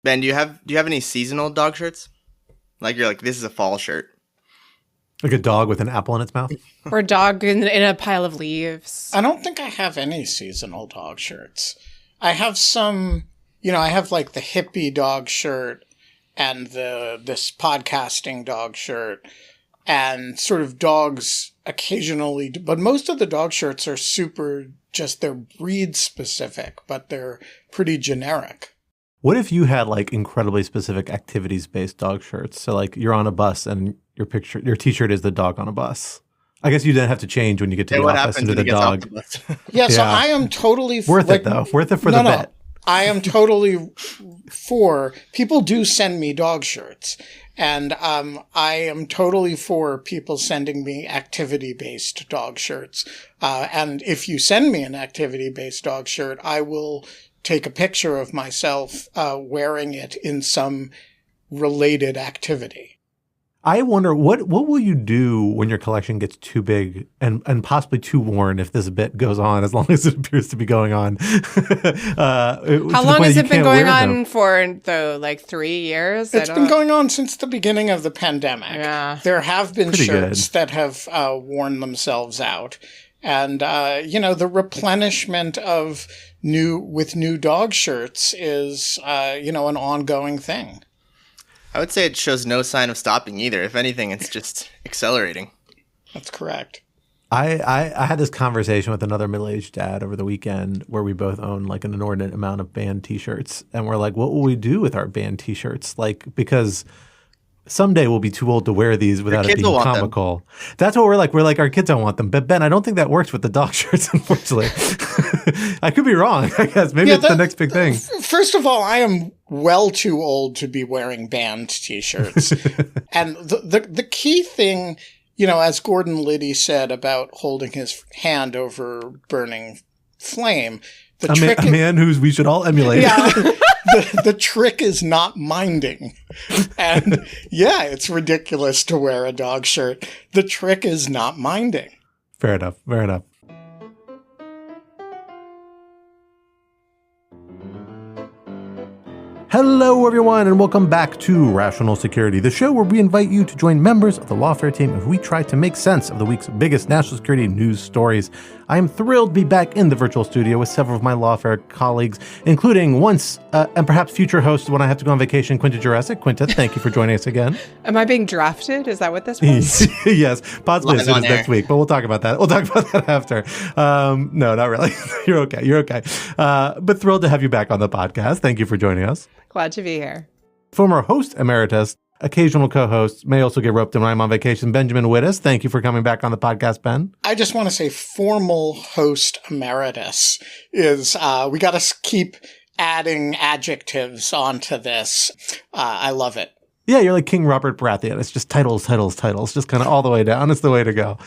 Ben, do you have any seasonal dog shirts? Like you're like, this is a fall shirt. Like a dog with an apple in its mouth? Or a dog in a pile of leaves. I don't think I have any seasonal dog shirts. I have some, I have like the hippie dog shirt and this podcasting dog shirt and sort of dogs occasionally, but most of the dog shirts are they're breed specific, but they're pretty generic. What if you had like incredibly specific activities-based dog shirts? So like you're on a bus and your T-shirt is the dog on a bus. I guess you then have to change when you get to the office and do the dog. Yeah, so I am totally worth it though. Worth it for the bet. I am totally for people do send me dog shirts, and I am totally for people sending me activity-based dog shirts. And if you send me an activity-based dog shirt, I will take a picture of myself wearing it in some related activity. I wonder, what will you do when your collection gets too big and possibly too worn if this bit goes on, as long as it appears to be going on? How long has it been going on for, though? Like 3 years? It's been going on since the beginning of the pandemic. Yeah. There have been shirts that have worn themselves out. And, the replenishment of new dog shirts is, an ongoing thing. I would say it shows no sign of stopping either. If anything, it's just accelerating. That's correct. I had this conversation with another middle-aged dad over the weekend where we both own like an inordinate amount of band T-shirts. And we're like, what will we do with our band T-shirts? Like, because someday we'll be too old to wear these without it being comical. That's what we're like. We're like, our kids don't want them. But Ben, I don't think that works with the dog shirts, unfortunately. I could be wrong, I guess. Maybe it's the next big thing. First of all, I am well too old to be wearing band T-shirts. And the key thing, as Gordon Liddy said about holding his hand over burning flame, a man who we should all emulate. Yeah. The trick is not minding. And yeah, it's ridiculous to wear a dog shirt. The trick is not minding. Fair enough. Hello, everyone, and welcome back to Rational Security, the show where we invite you to join members of the Lawfare team as we try to make sense of the week's biggest national security news stories. I am thrilled to be back in the virtual studio with several of my Lawfare colleagues, including once and perhaps future host when I have to go on vacation, Quinta Jurecic. Quinta, thank you for joining us again. Am I being drafted? Is that what this was? Yes, possibly as soon as next week, but we'll talk about that. We'll talk about that after. No, not really. You're okay. But thrilled to have you back on the podcast. Thank you for joining us. Glad to be here. Former host emeritus, occasional co-host, may also get roped in when I'm on vacation, Benjamin Wittes. Thank you for coming back on the podcast, Ben. I just want to say formal host emeritus is, we got to keep adding adjectives onto this. I love it. Yeah, you're like King Robert Baratheon. It's just titles, just kind of all the way down. It's the way to go.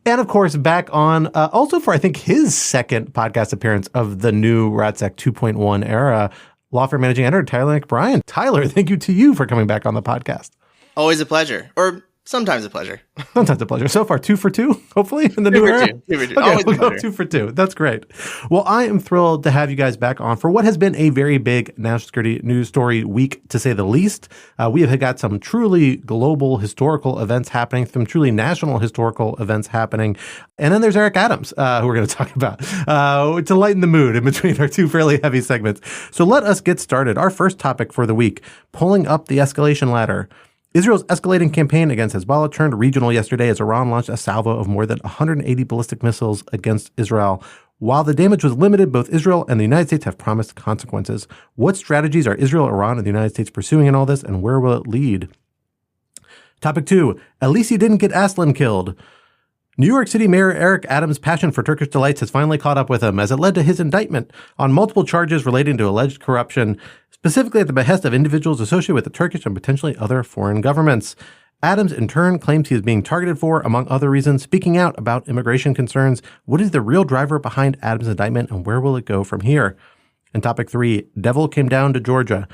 And of course, back on also for, I think, his second podcast appearance of the new RADSEC 2.1 era, Lawfare Managing Editor Tyler McBrien. Tyler, thank you to you for coming back on the podcast. Always a pleasure. Or sometimes a pleasure. Sometimes a pleasure. So far, 2 for 2, hopefully, in the new era. 2 for 2. Okay, we'll go 2 for 2. That's great. Well, I am thrilled to have you guys back on for what has been a very big national security news story week, to say the least. We have got some truly global historical events happening, some truly national historical events happening. And then there's Eric Adams, who we're going to talk about, to lighten the mood in between our two fairly heavy segments. So let us get started. Our first topic for the week, pulling up the escalation ladder. Israel's escalating campaign against Hezbollah turned regional yesterday as Iran launched a salvo of more than 180 ballistic missiles against Israel. While the damage was limited, both Israel and the United States have promised consequences. What strategies are Israel, Iran, and the United States pursuing in all this, and where will it lead? Topic 2. At least he didn't get Aslan killed. New York City Mayor Eric Adams' passion for Turkish delights has finally caught up with him as it led to his indictment on multiple charges relating to alleged corruption, specifically at the behest of individuals associated with the Turkish and potentially other foreign governments. Adams, in turn, claims he is being targeted for, among other reasons, speaking out about immigration concerns. What is the real driver behind Adams' indictment, and where will it go from here? And topic 3, Devil came down to Georgia.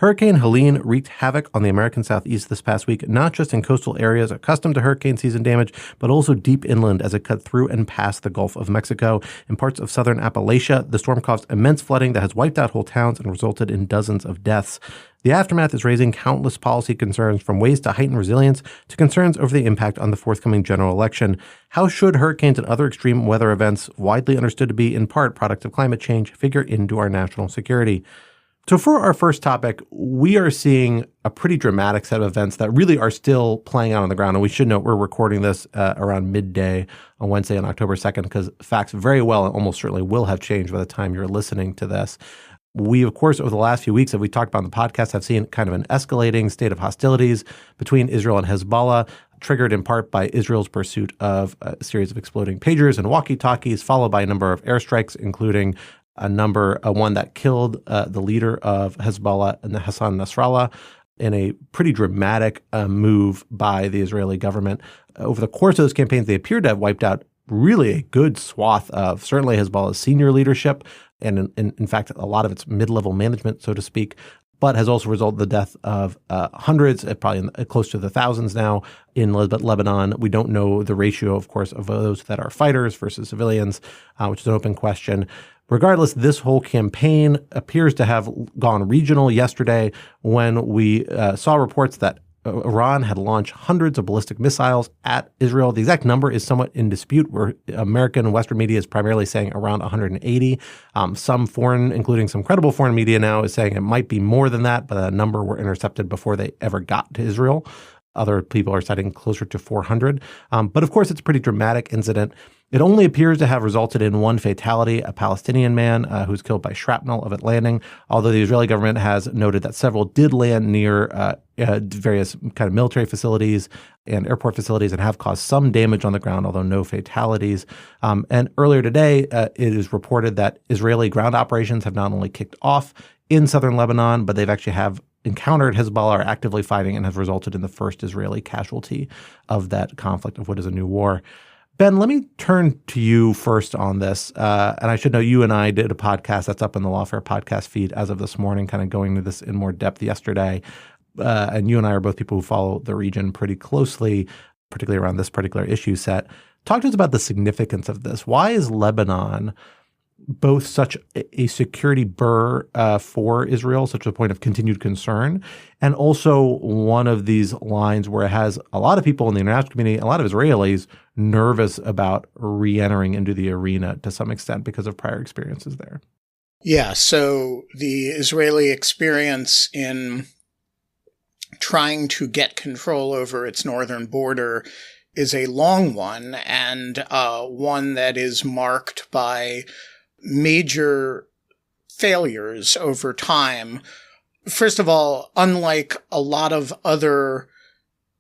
Hurricane Helene wreaked havoc on the American Southeast this past week, not just in coastal areas accustomed to hurricane season damage, but also deep inland as it cut through and past the Gulf of Mexico. In parts of southern Appalachia, the storm caused immense flooding that has wiped out whole towns and resulted in dozens of deaths. The aftermath is raising countless policy concerns, from ways to heighten resilience to concerns over the impact on the forthcoming general election. How should hurricanes and other extreme weather events, widely understood to be in part products of climate change, figure into our national security? So for our first topic, we are seeing a pretty dramatic set of events that really are still playing out on the ground. And we should note we're recording this around midday on Wednesday on October 2nd, because facts very well and almost certainly will have changed by the time you're listening to this. We, of course, over the last few weeks that we talked about on the podcast, have seen kind of an escalating state of hostilities between Israel and Hezbollah, triggered in part by Israel's pursuit of a series of exploding pagers and walkie-talkies, followed by a number of airstrikes, including one that killed the leader of Hezbollah, Hassan Nasrallah, in a pretty dramatic move by the Israeli government. Over the course of those campaigns, they appeared to have wiped out really a good swath of certainly Hezbollah's senior leadership, and in fact, a lot of its mid-level management, so to speak, but has also resulted in the death of hundreds, probably close to the thousands now in Lebanon. We don't know the ratio, of course, of those that are fighters versus civilians, which is an open question. Regardless, this whole campaign appears to have gone regional yesterday when we saw reports that Iran had launched hundreds of ballistic missiles at Israel. The exact number is somewhat in dispute, where American and Western media is primarily saying around 180. Some foreign, including some credible foreign media now, is saying it might be more than that, but a number were intercepted before they ever got to Israel. Other people are citing closer to 400. But of course, it's a pretty dramatic incident. It only appears to have resulted in one fatality, a Palestinian man who's killed by shrapnel of it landing, although the Israeli government has noted that several did land near various kind of military facilities and airport facilities and have caused some damage on the ground, although no fatalities. And earlier today, it is reported that Israeli ground operations have not only kicked off in southern Lebanon, but they've actually encountered Hezbollah, are actively fighting, and have resulted in the first Israeli casualty of that conflict, of what is a new war. Ben, let me turn to you first on this. And I should know you and I did a podcast that's up in the Lawfare podcast feed as of this morning, kind of going into this in more depth yesterday. And you and I are both people who follow the region pretty closely, particularly around this particular issue set. Talk to us about the significance of this. Why is Lebanon both such a security burr for Israel, such a point of continued concern, and also one of these lines where it has a lot of people in the international community, a lot of Israelis, nervous about re-entering into the arena to some extent because of prior experiences there? Yeah, so the Israeli experience in trying to get control over its northern border is a long one, and one that is marked by major failures over time. First of all, unlike a lot of other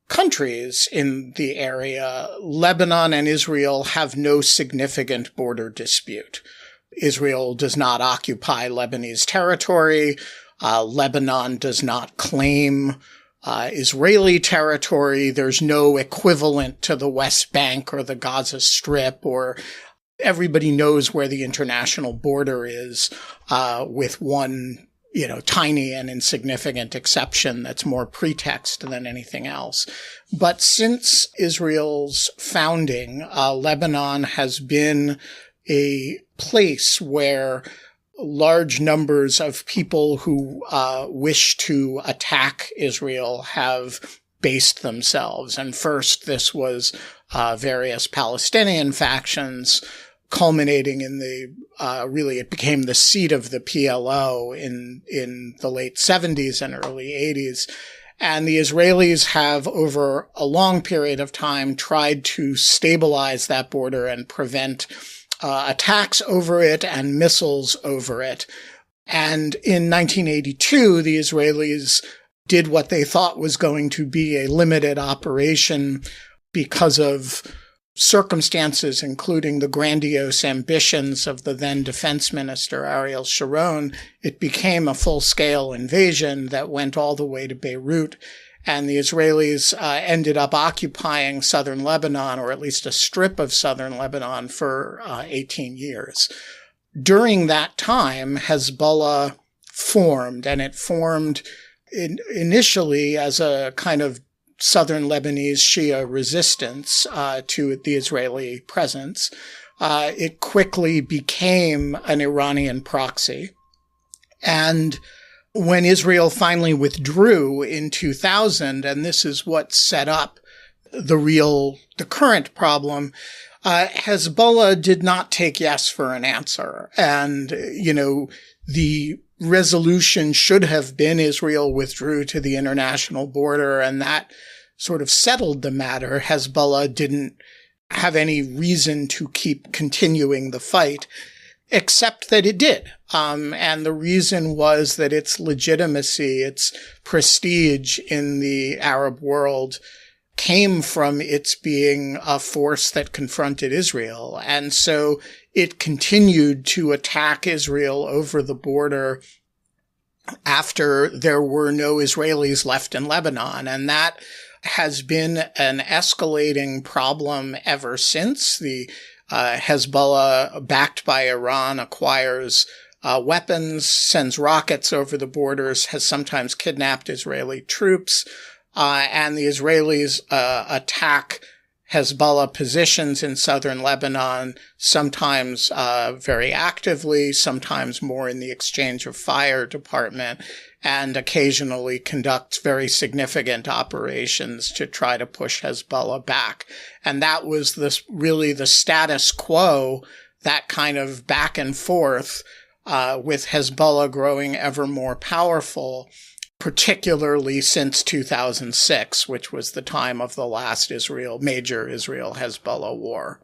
countries in the area, Lebanon and Israel have no significant border dispute. Israel does not occupy Lebanese territory. Lebanon does not claim Israeli territory. There's no equivalent to the West Bank or the Gaza Strip, or everybody knows where the international border is, with one, tiny and insignificant exception that's more pretext than anything else. But since Israel's founding, Lebanon has been a place where large numbers of people who wish to attack Israel have based themselves. And first, this was various Palestinian factions, culminating in it became the seat of the PLO in the late 70s and early 80s. And the Israelis have, over a long period of time, tried to stabilize that border and prevent attacks over it and missiles over it. And in 1982, the Israelis did what they thought was going to be a limited operation because of circumstances, including the grandiose ambitions of the then defense minister, Ariel Sharon. It became a full-scale invasion that went all the way to Beirut, and the Israelis ended up occupying southern Lebanon, or at least a strip of southern Lebanon, for 18 years. During that time, Hezbollah formed, and it formed initially as a kind of southern Lebanese Shia resistance to the Israeli presence. It quickly became an Iranian proxy. And when Israel finally withdrew in 2000, and this is what set up the current problem, Hezbollah did not take yes for an answer. And, the resolution should have been Israel withdrew to the international border, and that sort of settled the matter. Hezbollah didn't have any reason to keep continuing the fight, except that it did. And the reason was that its legitimacy, its prestige in the Arab world came from its being a force that confronted Israel. And so it continued to attack Israel over the border after there were no Israelis left in Lebanon. And that has been an escalating problem ever since. The Hezbollah, backed by Iran, acquires weapons, sends rockets over the borders, has sometimes kidnapped Israeli troops, and the Israelis attack Hezbollah positions in southern Lebanon, sometimes very actively, sometimes more in the exchange of fire department, and occasionally conduct very significant operations to try to push Hezbollah back. And that was really the status quo, that kind of back and forth, with Hezbollah growing ever more powerful, particularly since 2006, which was the time of the last major Israel-Hezbollah war.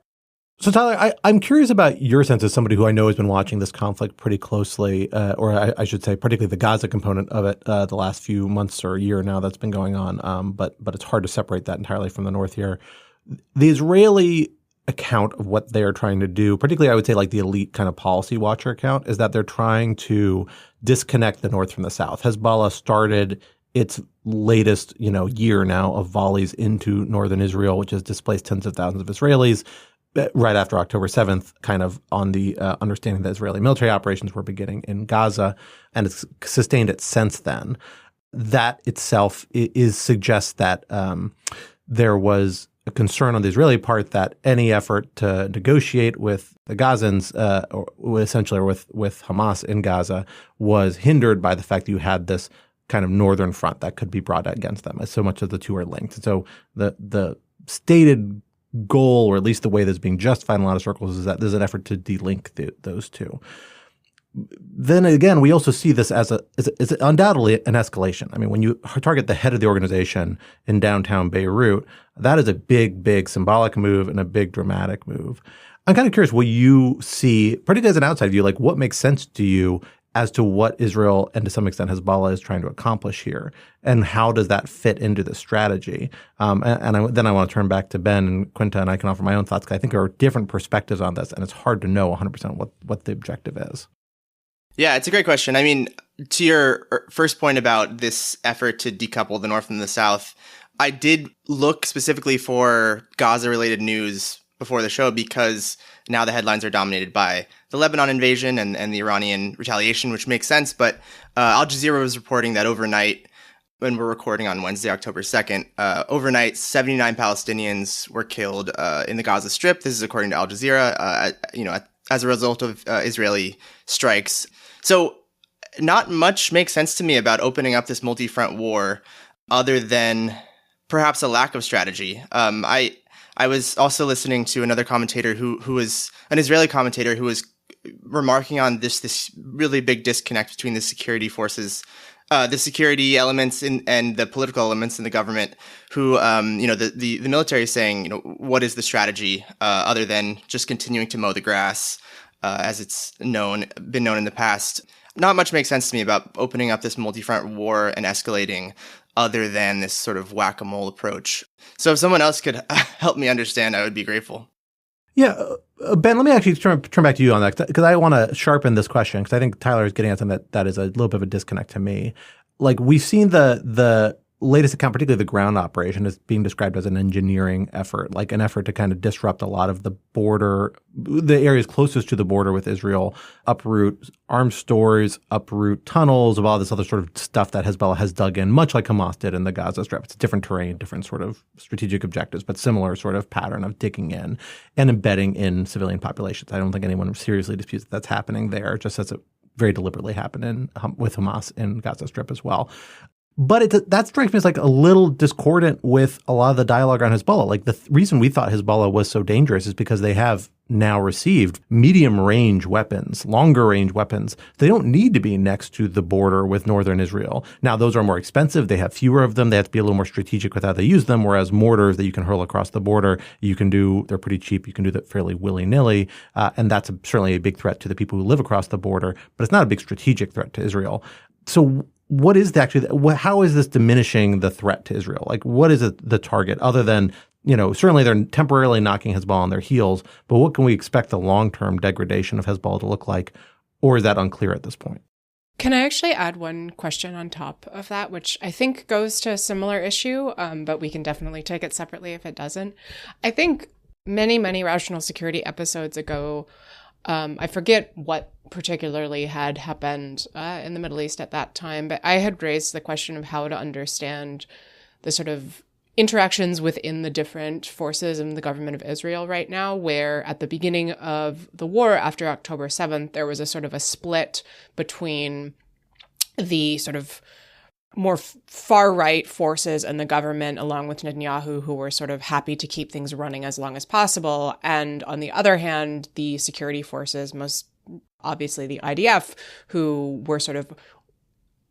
So, Tyler, I'm curious about your sense as somebody who I know has been watching this conflict pretty closely, or I should say particularly the Gaza component of it the last few months or a year now that's been going on, but it's hard to separate that entirely from the north here. The Israeli account of what they're trying to do, particularly I would say like the elite kind of policy watcher account, is that they're trying to disconnect the north from the south. Hezbollah started its latest, year now of volleys into northern Israel, which has displaced tens of thousands of Israelis right after October 7th, kind of on the understanding that Israeli military operations were beginning in Gaza, and it's sustained it since then. That itself suggests that there was a concern on the Israeli part that any effort to negotiate with the Gazans, essentially, or with Hamas in Gaza, was hindered by the fact that you had this kind of northern front that could be brought against them, as so much of the two are linked. And so the stated goal, or at least the way that's being justified in a lot of circles, is that there's an effort to delink those two. Then again, we also see this as undoubtedly an escalation. I mean, when you target the head of the organization in downtown Beirut, that is a big, big symbolic move and a big dramatic move. I'm kind of curious what you see, particularly as an outside view, like what makes sense to you as to what Israel and to some extent Hezbollah is trying to accomplish here, and how does that fit into the strategy? Then I want to turn back to Ben and Quinta, and I can offer my own thoughts, because I think there are different perspectives on this, and it's hard to know 100% what the objective is. Yeah, it's a great question. I mean, to your first point about this effort to decouple the North from the South, I did look specifically for Gaza-related news before the show, because now the headlines are dominated by the Lebanon invasion and the Iranian retaliation, which makes sense. But Al Jazeera was reporting that overnight, when we're recording on Wednesday, October 2nd, overnight, 79 Palestinians were killed in the Gaza Strip. This is according to Al Jazeera, as a result of Israeli strikes. So not much makes sense to me about opening up this multi-front war, other than perhaps a lack of strategy. I was also listening to another commentator who was an Israeli commentator who was remarking on this really big disconnect between the security forces, the security elements and the political elements in the government, who, the military is saying, what is the strategy other than just continuing to mow the grass, as it's been known in the past. Not much makes sense to me about opening up this multi-front war and escalating, other than this sort of whack-a-mole approach. So if someone else could help me understand, I would be grateful. Yeah, Ben, let me actually turn back to you on that, because I want to sharpen this question, because I think Tyler is getting at something that is a little bit of a disconnect to me. Like, we've seen the latest account, particularly the ground operation, is being described as an engineering effort, like an effort to kind of disrupt a lot of the border, the areas closest to the border with Israel, uproot arms stores, uproot tunnels, of all this other sort of stuff that Hezbollah has dug in, much like Hamas did in the Gaza Strip. It's different terrain, different sort of strategic objectives, but similar sort of pattern of digging in and embedding in civilian populations. I don't think anyone seriously disputes that that's happening there, just as it very deliberately happened with Hamas in Gaza Strip as well. But that strikes me as like a little discordant with a lot of the dialogue on Hezbollah. Like the reason we thought Hezbollah was so dangerous is because they have now received medium range weapons, longer range weapons. They don't need to be next to the border with northern Israel. Now, those are more expensive. They have fewer of them. They have to be a little more strategic with how they use them. Whereas mortars that you can hurl across the border, they're pretty cheap. You can do that fairly willy-nilly. And that's certainly a big threat to the people who live across the border. But it's not a big strategic threat to Israel. So what is how is this diminishing the threat to Israel? Like, what is the target other than, certainly they're temporarily knocking Hezbollah on their heels, but what can we expect the long-term degradation of Hezbollah to look like? Or is that unclear at this point? Can I actually add one question on top of that, which I think goes to a similar issue, but we can definitely take it separately if it doesn't. I think many, many rational security episodes ago, I forget what particularly had happened in the Middle East at that time, but I had raised the question of how to understand the sort of interactions within the different forces in the government of Israel right now, where at the beginning of the war after October 7th, there was a sort of a split between the sort of more far-right forces and the government, along with Netanyahu, who were sort of happy to keep things running as long as possible. And on the other hand, the security forces, most obviously the IDF, who were sort of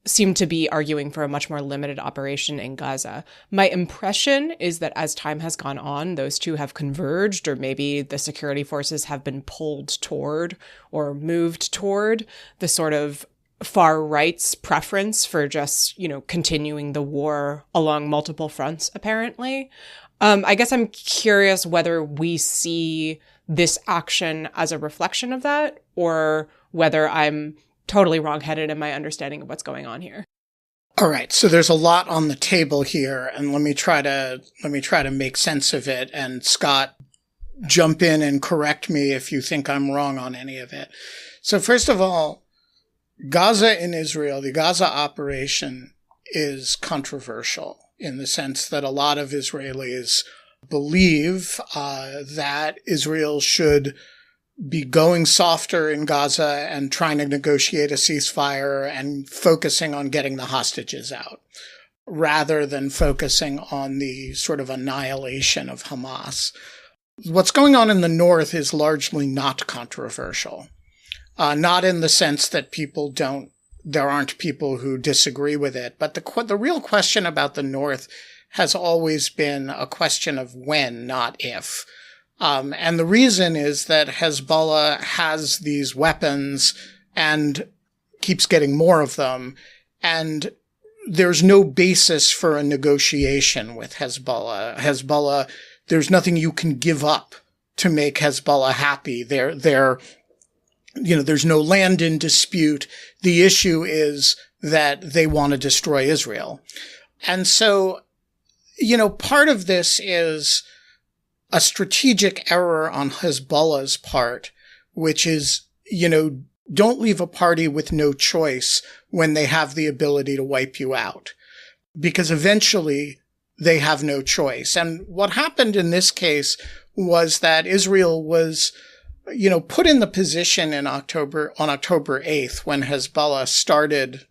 seemed to be arguing for a much more limited operation in Gaza. My impression is that as time has gone on, those two have converged, or maybe the security forces have been pulled toward or moved toward the sort of far right's preference for just, continuing the war along multiple fronts, apparently. I guess I'm curious whether we see this action as a reflection of that, or whether I'm totally wrong-headed in my understanding of what's going on here. All right, so there's a lot on the table here, and let me try to make sense of it. And Scott, jump in and correct me if you think I'm wrong on any of it. So first of all, Gaza in Israel, the Gaza operation is controversial in the sense that a lot of Israelis believe that Israel should be going softer in Gaza and trying to negotiate a ceasefire and focusing on getting the hostages out, rather than focusing on the sort of annihilation of Hamas. What's going on in the north is largely not controversial. Not in the sense that there aren't people who disagree with it, but the real question about the North has always been a question of when, not if. And the reason is that Hezbollah has these weapons and keeps getting more of them, and there's no basis for a negotiation with Hezbollah. Hezbollah, there's nothing you can give up to make Hezbollah happy. There's no land in dispute. The issue is that they want to destroy Israel. And so, part of this is a strategic error on Hezbollah's part, which is, don't leave a party with no choice when they have the ability to wipe you out, because eventually they have no choice. And what happened in this case was that Israel was put in the position on October 8th, when Hezbollah started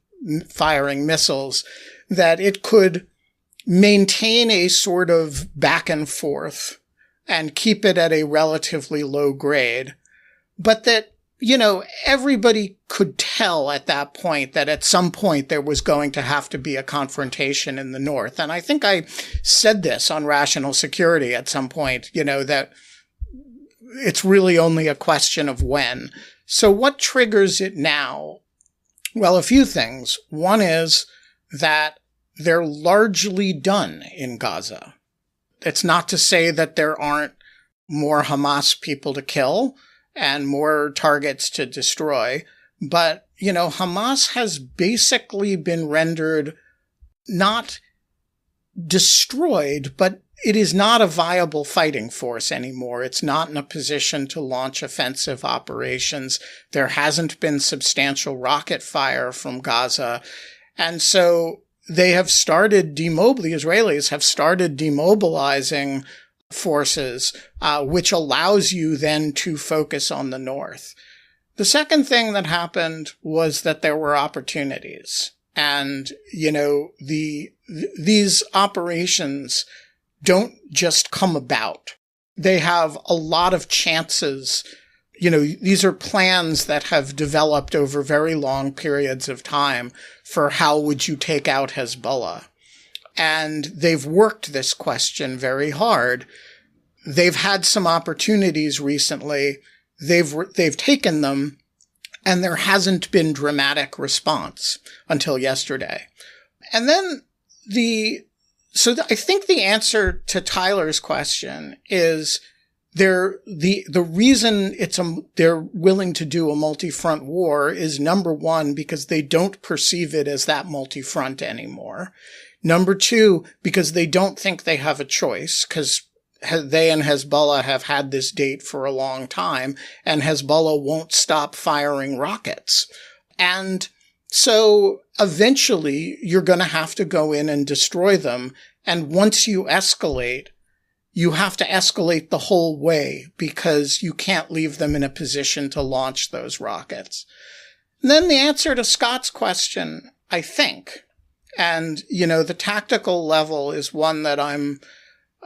firing missiles, that it could maintain a sort of back and forth and keep it at a relatively low grade. But that, everybody could tell at that point that at some point there was going to have to be a confrontation in the north. And I think I said this on Rational Security at some point, that it's really only a question of when. So what triggers it now? Well, a few things. One is that they're largely done in Gaza. It's not to say that there aren't more Hamas people to kill and more targets to destroy, but, Hamas has basically been rendered not destroyed, but it is not a viable fighting force anymore. It's not in a position to launch offensive operations. There hasn't been substantial rocket fire from Gaza. And so they have started the Israelis have started demobilizing forces, which allows you then to focus on the north. The second thing that happened was that there were opportunities. And, these operations don't just come about. They have a lot of chances. These are plans that have developed over very long periods of time for how would you take out Hezbollah. And they've worked this question very hard. They've had some opportunities recently. They've taken them, and there hasn't been dramatic response until yesterday. And then I think the answer to Tyler's question is the reason they're willing to do a multi-front war is, number one, because they don't perceive it as that multi-front anymore. Number two, because they don't think they have a choice, because they and Hezbollah have had this date for a long time, and Hezbollah won't stop firing rockets. And so eventually you're going to have to go in and destroy them. And once you escalate, you have to escalate the whole way because you can't leave them in a position to launch those rockets. And then the answer to Scott's question, I think, and, the tactical level is one that I'm,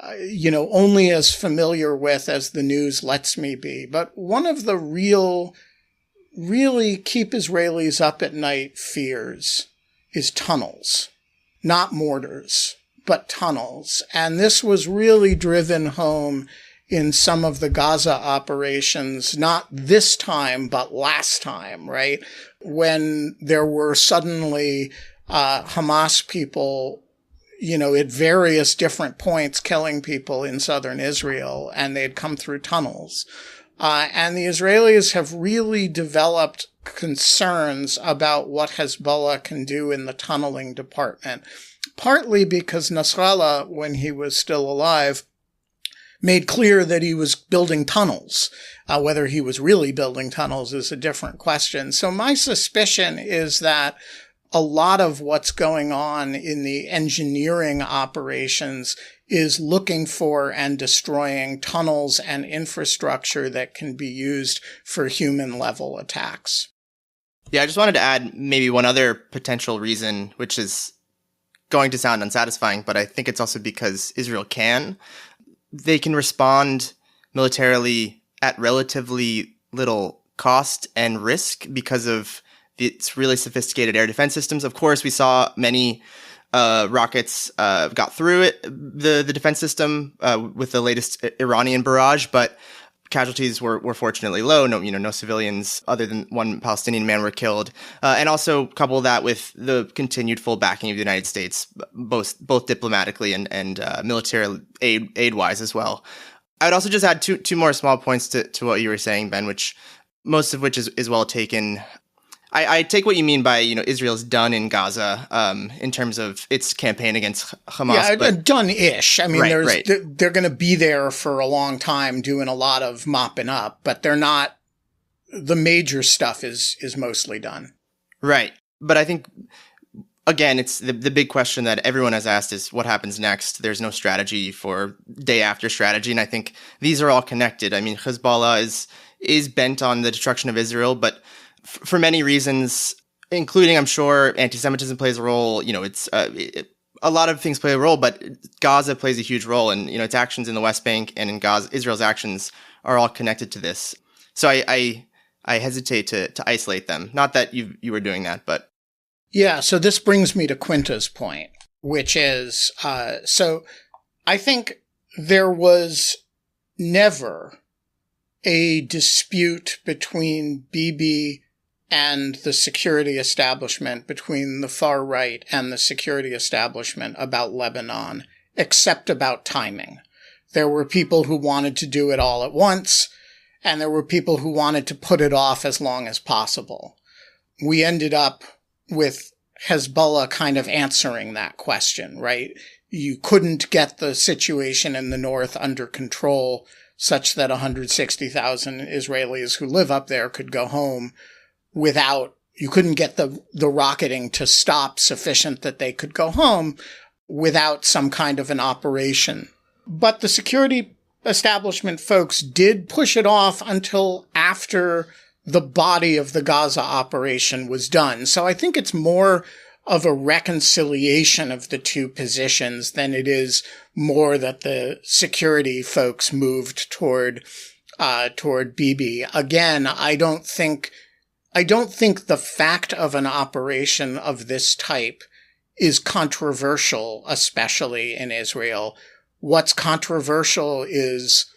only as familiar with as the news lets me be. But one of the really keep Israelis up at night fears is tunnels, not mortars, but tunnels. And this was really driven home in some of the Gaza operations, not this time, but last time, right? When there were suddenly Hamas people, at various different points killing people in southern Israel, and they'd come through tunnels. And the Israelis have really developed concerns about what Hezbollah can do in the tunneling department, partly because Nasrallah, when he was still alive, made clear that he was building tunnels. Whether he was really building tunnels is a different question. So my suspicion is that a lot of what's going on in the engineering operations is looking for and destroying tunnels and infrastructure that can be used for human-level attacks. Yeah, I just wanted to add maybe one other potential reason, which is going to sound unsatisfying, but I think it's also because Israel can. They can respond militarily at relatively little cost and risk because of its really sophisticated air defense systems. Of course, we saw many rockets got through the defense system with the latest Iranian barrage, but casualties were fortunately low. No civilians other than one Palestinian man were killed. And also couple that with the continued full backing of the United States, both diplomatically and military aid wise as well. I would also just add two more small points to what you were saying, Ben, which most of which is well taken. I take what you mean by, Israel's done in Gaza in terms of its campaign against Hamas. Yeah, done-ish. I mean, right. They're going to be there for a long time doing a lot of mopping up, but they're not – the major stuff is mostly done. Right. But I think, again, it's the big question that everyone has asked is what happens next? There's no strategy for day after strategy, and I think these are all connected. I mean, Hezbollah is bent on the destruction of Israel, but – for many reasons, including, I'm sure, anti-Semitism plays a role. A lot of things play a role, but Gaza plays a huge role, and its actions in the West Bank and in Gaza, Israel's actions are all connected to this. So I hesitate to isolate them. Not that you were doing that, but yeah. So this brings me to Quinta's point, which is so I think there was never a dispute between Bibi and the security establishment, between the far right and the security establishment about Lebanon, except about timing. There were people who wanted to do it all at once, and there were people who wanted to put it off as long as possible. We ended up with Hezbollah kind of answering that question, right? you couldn't get the situation in the north under control such that 160,000 Israelis who live up there could go home you couldn't get the rocketing to stop sufficient that they could go home without some kind of an operation. But the security establishment folks did push it off until after the body of the Gaza operation was done. So I think it's more of a reconciliation of the two positions than it is more that the security folks moved toward Bibi. Again, I don't think the fact of an operation of this type is controversial, especially in Israel. What's controversial is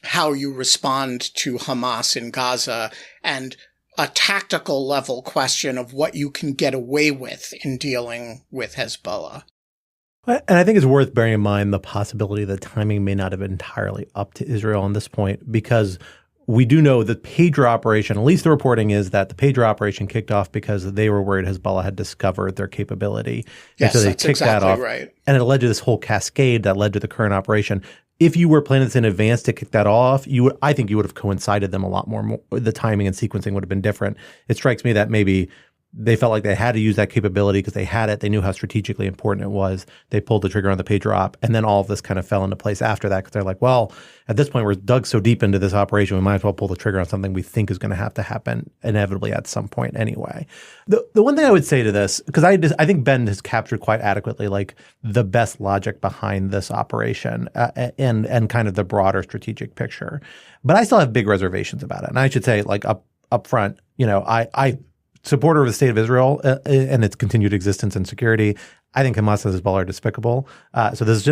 how you respond to Hamas in Gaza and a tactical level question of what you can get away with in dealing with Hezbollah. And I think it's worth bearing in mind the possibility that timing may not have been entirely up to Israel on this point, because we do know the pager operation, at least the reporting is that the pager operation kicked off because they were worried Hezbollah had discovered their capability. Yes, and so they that's kicked exactly that off. Right. And it led to this whole cascade that led to the current operation. If you were planning this in advance to kick that off, I think you would have coincided them a lot more. The timing and sequencing would have been different. It strikes me that maybe they felt like they had to use that capability because they had it. They knew how strategically important it was. They pulled the trigger on the pager op, and then all of this kind of fell into place after that because they're like, well, at this point, we're dug so deep into this operation, we might as well pull the trigger on something we think is going to have to happen inevitably at some point anyway. The one thing I would say to this, because I think Ben has captured quite adequately like the best logic behind this operation and kind of the broader strategic picture, but I still have big reservations about it. And I should say, like up front, I supporter of the state of Israel and its continued existence and security. I think Hamas and Hezbollah are despicable. So this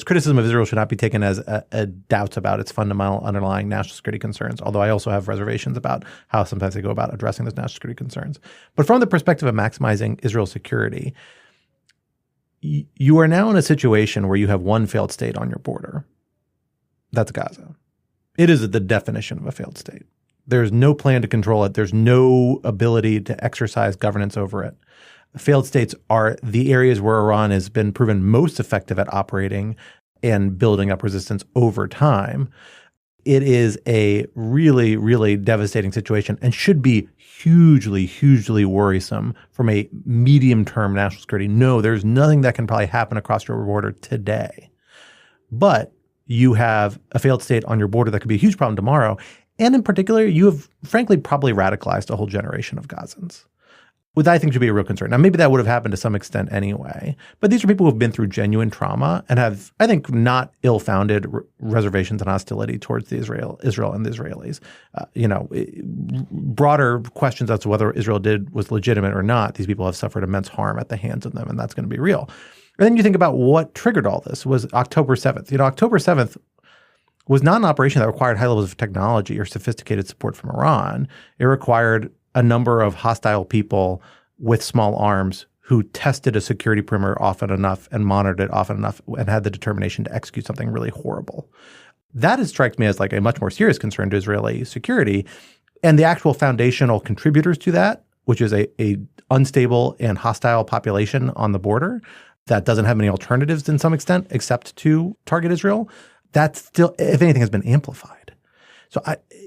criticism of Israel should not be taken as a doubt about its fundamental underlying national security concerns, although I also have reservations about how sometimes they go about addressing those national security concerns. But from the perspective of maximizing Israel's security, you are now in a situation where you have one failed state on your border. That's Gaza. It is the definition of a failed state. There's no plan to control it. There's no ability to exercise governance over it. Failed states are the areas where Iran has been proven most effective at operating and building up resistance over time. It is a really, really devastating situation and should be hugely, hugely worrisome from a medium-term national security. No, there's nothing that can probably happen across your border today. But you have a failed state on your border that could be a huge problem tomorrow. And in particular, you have, frankly, probably radicalized a whole generation of Gazans, which I think should be a real concern. Now, maybe that would have happened to some extent anyway, but these are people who have been through genuine trauma and have, I think, not ill-founded reservations and hostility towards Israel and the Israelis. Broader questions as to whether Israel was legitimate or not, these people have suffered immense harm at the hands of them, and that's going to be real. And then you think about what triggered all this was October 7th. October 7th was not an operation that required high levels of technology or sophisticated support from Iran. It required a number of hostile people with small arms who tested a security perimeter often enough and monitored it often enough and had the determination to execute something really horrible. That strikes me as like a much more serious concern to Israeli security. And the actual foundational contributors to that, which is a unstable and hostile population on the border that doesn't have many alternatives in some extent except to target Israel, that still, if anything, has been amplified. So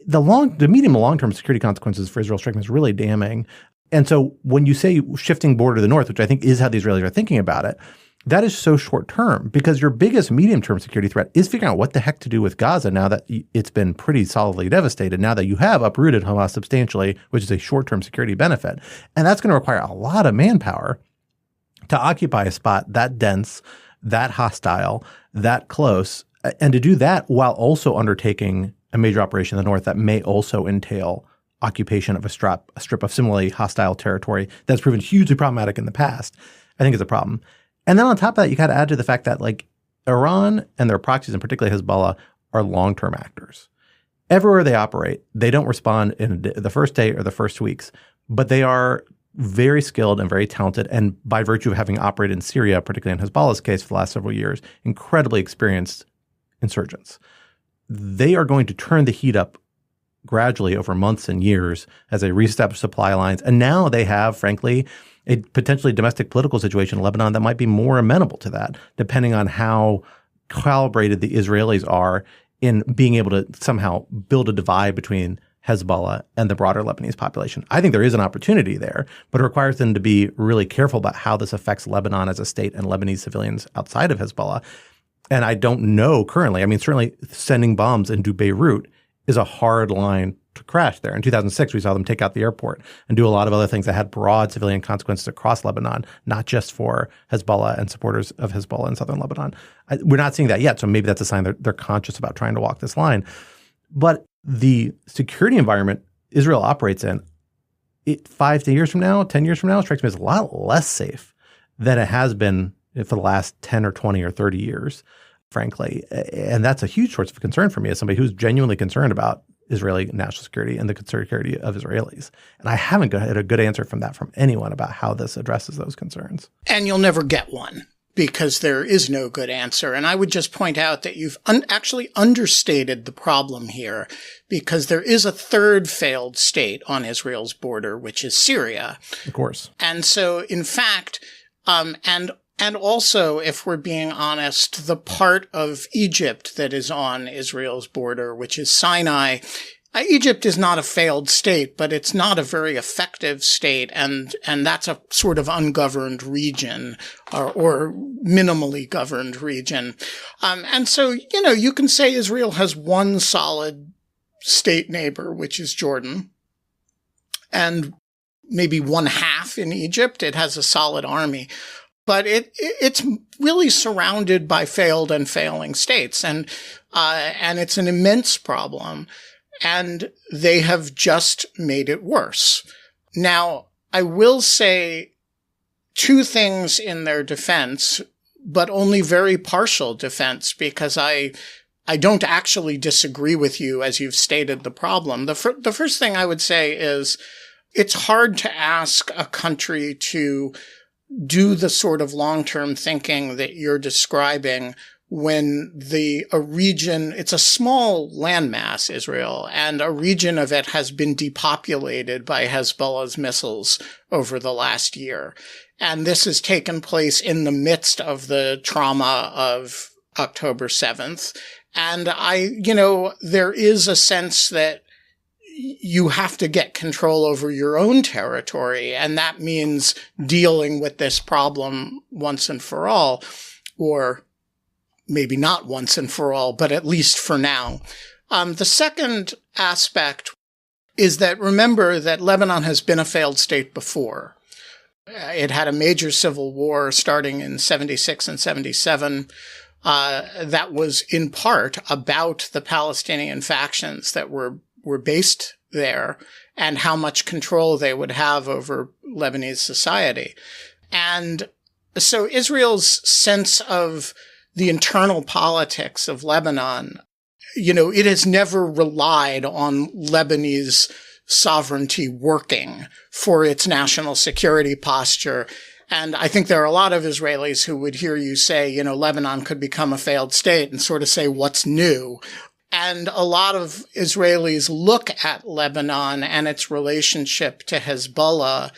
the medium and long-term security consequences for Israel strike me as really damning. And so when you say shifting border to the north, which I think is how the Israelis are thinking about it, that is so short-term because your biggest medium-term security threat is figuring out what the heck to do with Gaza now that it's been pretty solidly devastated, now that you have uprooted Hamas substantially, which is a short-term security benefit. And that's going to require a lot of manpower to occupy a spot that dense, that hostile, that close, and to do that while also undertaking a major operation in the north that may also entail occupation of a strip of similarly hostile territory that's proven hugely problematic in the past, I think is a problem. And then on top of that, you got to add to the fact that like Iran and their proxies, and particularly Hezbollah, are long-term actors. Everywhere they operate, they don't respond in the first day or the first weeks, but they are very skilled and very talented, and by virtue of having operated in Syria, particularly in Hezbollah's case for the last several years, incredibly experienced insurgents. They are going to turn the heat up gradually over months and years as they reestablish supply lines. And now they have, frankly, a potentially domestic political situation in Lebanon that might be more amenable to that, depending on how calibrated the Israelis are in being able to somehow build a divide between Hezbollah and the broader Lebanese population. I think there is an opportunity there, but it requires them to be really careful about how this affects Lebanon as a state and Lebanese civilians outside of Hezbollah. And I don't know currently. I mean, certainly sending bombs into Beirut is a hard line to crash there. In 2006, we saw them take out the airport and do a lot of other things that had broad civilian consequences across Lebanon, not just for Hezbollah and supporters of Hezbollah in southern Lebanon. We're not seeing that yet, so maybe that's a sign that they're conscious about trying to walk this line. But the security environment Israel operates in, 5 years from now, 10 years from now, strikes me as a lot less safe than it has been for the last 10 or 20 or 30 years, frankly. And that's a huge source of concern for me as somebody who's genuinely concerned about Israeli national security and the security of Israelis. And I haven't had a good answer from anyone about how this addresses those concerns. And you'll never get one, because there is no good answer. And I would just point out that you've actually understated the problem here, because there is a third failed state on Israel's border, which is Syria. Of course. And so, in fact, and also, if we're being honest, the part of Egypt that is on Israel's border, which is Sinai, Egypt is not a failed state, but it's not a very effective state, and that's a sort of ungoverned region, or minimally governed region. And so, you can say Israel has one solid state neighbor, which is Jordan, and maybe one half in Egypt. It has a solid army. But it's really surrounded by failed and failing states, and it's an immense problem, and they have just made it worse. Now, I will say two things in their defense, but only very partial defense, because I don't actually disagree with you as you've stated the problem. The first thing I would say is it's hard to ask a country to do the sort of long-term thinking that you're describing when a region, it's a small landmass, Israel, and a region of it has been depopulated by Hezbollah's missiles over the last year. And this has taken place in the midst of the trauma of October 7th. And there is a sense that you have to get control over your own territory, and that means dealing with this problem once and for all, or maybe not once and for all, but at least for now. The second aspect is that remember that Lebanon has been a failed state before. It had a major civil war starting in 76 and 77. That was in part about the Palestinian factions that were based there and how much control they would have over Lebanese society. And so Israel's sense of the internal politics of Lebanon, it has never relied on Lebanese sovereignty working for its national security posture. And I think there are a lot of Israelis who would hear you say, Lebanon could become a failed state and sort of say, what's new? And a lot of Israelis look at Lebanon and its relationship to Hezbollah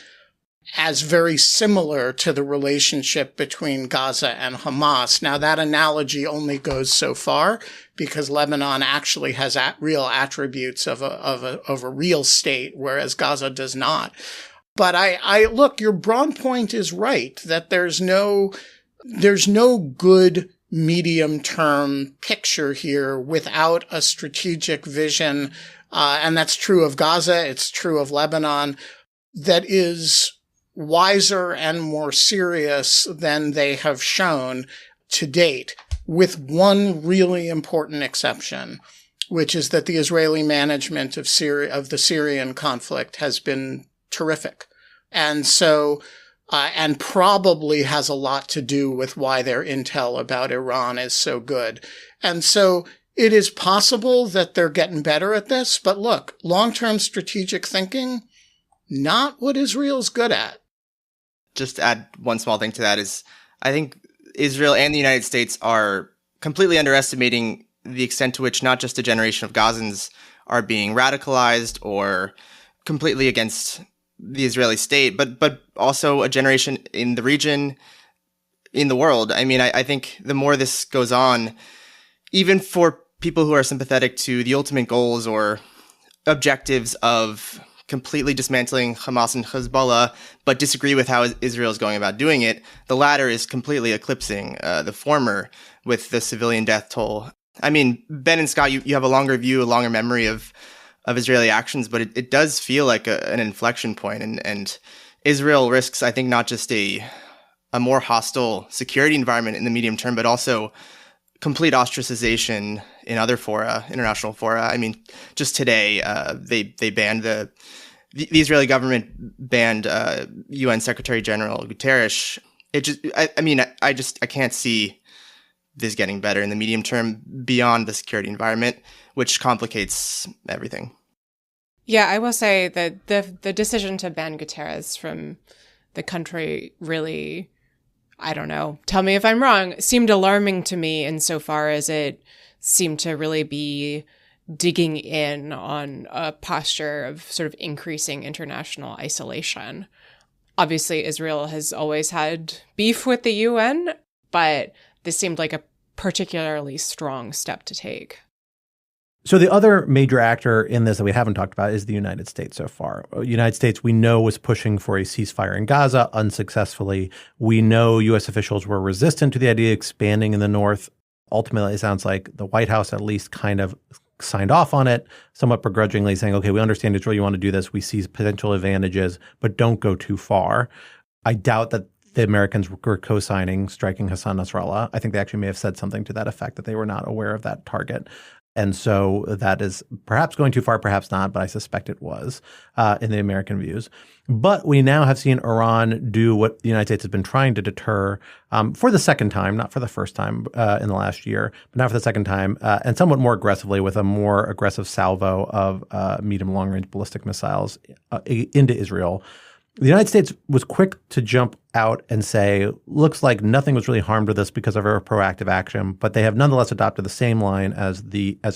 as very similar to the relationship between Gaza and Hamas. Now, that analogy only goes so far, because Lebanon actually has real attributes of a real state, whereas Gaza does not. But I look, your broad point is right, that there's no good medium-term picture here without a strategic vision, and that's true of Gaza, it's true of Lebanon, that is wiser and more serious than they have shown to date, with one really important exception, which is that the Israeli management of the Syrian conflict has been terrific. And so and probably has a lot to do with why their intel about Iran is so good. And so it is possible that they're getting better at this, but look, long-term strategic thinking, not what Israel's good at. Just to add one small thing to that is, I think Israel and the United States are completely underestimating the extent to which not just a generation of Gazans are being radicalized or completely against the Israeli state, but also a generation in the region, in the world. I mean, I think the more this goes on, even for people who are sympathetic to the ultimate goals or objectives of completely dismantling Hamas and Hezbollah, but disagree with how Israel is going about doing it, the latter is completely eclipsing the former with the civilian death toll. I mean, Ben and Scott, you have a longer view, a longer memory of Israeli actions, but it does feel like an inflection point. And Israel risks, I think, not just a more hostile security environment in the medium term, but also complete ostracization in other fora, international fora. I mean, just today, they banned the Israeli government banned UN Secretary General Guterres. I can't see this getting better in the medium term beyond the security environment, which complicates everything. Yeah, I will say that the decision to ban Guterres from the country really, I don't know, tell me if I'm wrong, seemed alarming to me insofar as it seemed to really be digging in on a posture of sort of increasing international isolation. Obviously, Israel has always had beef with the UN, but this seemed like a particularly strong step to take. So the other major actor in this that we haven't talked about is the United States so far. The United States, we know, was pushing for a ceasefire in Gaza unsuccessfully. We know U.S. officials were resistant to the idea of expanding in the north. Ultimately, it sounds like the White House at least kind of signed off on it, somewhat begrudgingly, saying, okay, we understand Israel, you want to do this. We see potential advantages, but don't go too far. I doubt that the Americans were co-signing striking Hassan Nasrallah. I think they actually may have said something to that effect, that they were not aware of that target. And so that is perhaps going too far, perhaps not, but I suspect it was in the American views. But we now have seen Iran do what the United States has been trying to deter for the second time, not for the first time in the last year, but now for the second time, and somewhat more aggressively with a more aggressive salvo of medium long-range ballistic missiles into Israel. The United States was quick to jump out and say, looks like nothing was really harmed with this because of our proactive action, but they have nonetheless adopted the same line as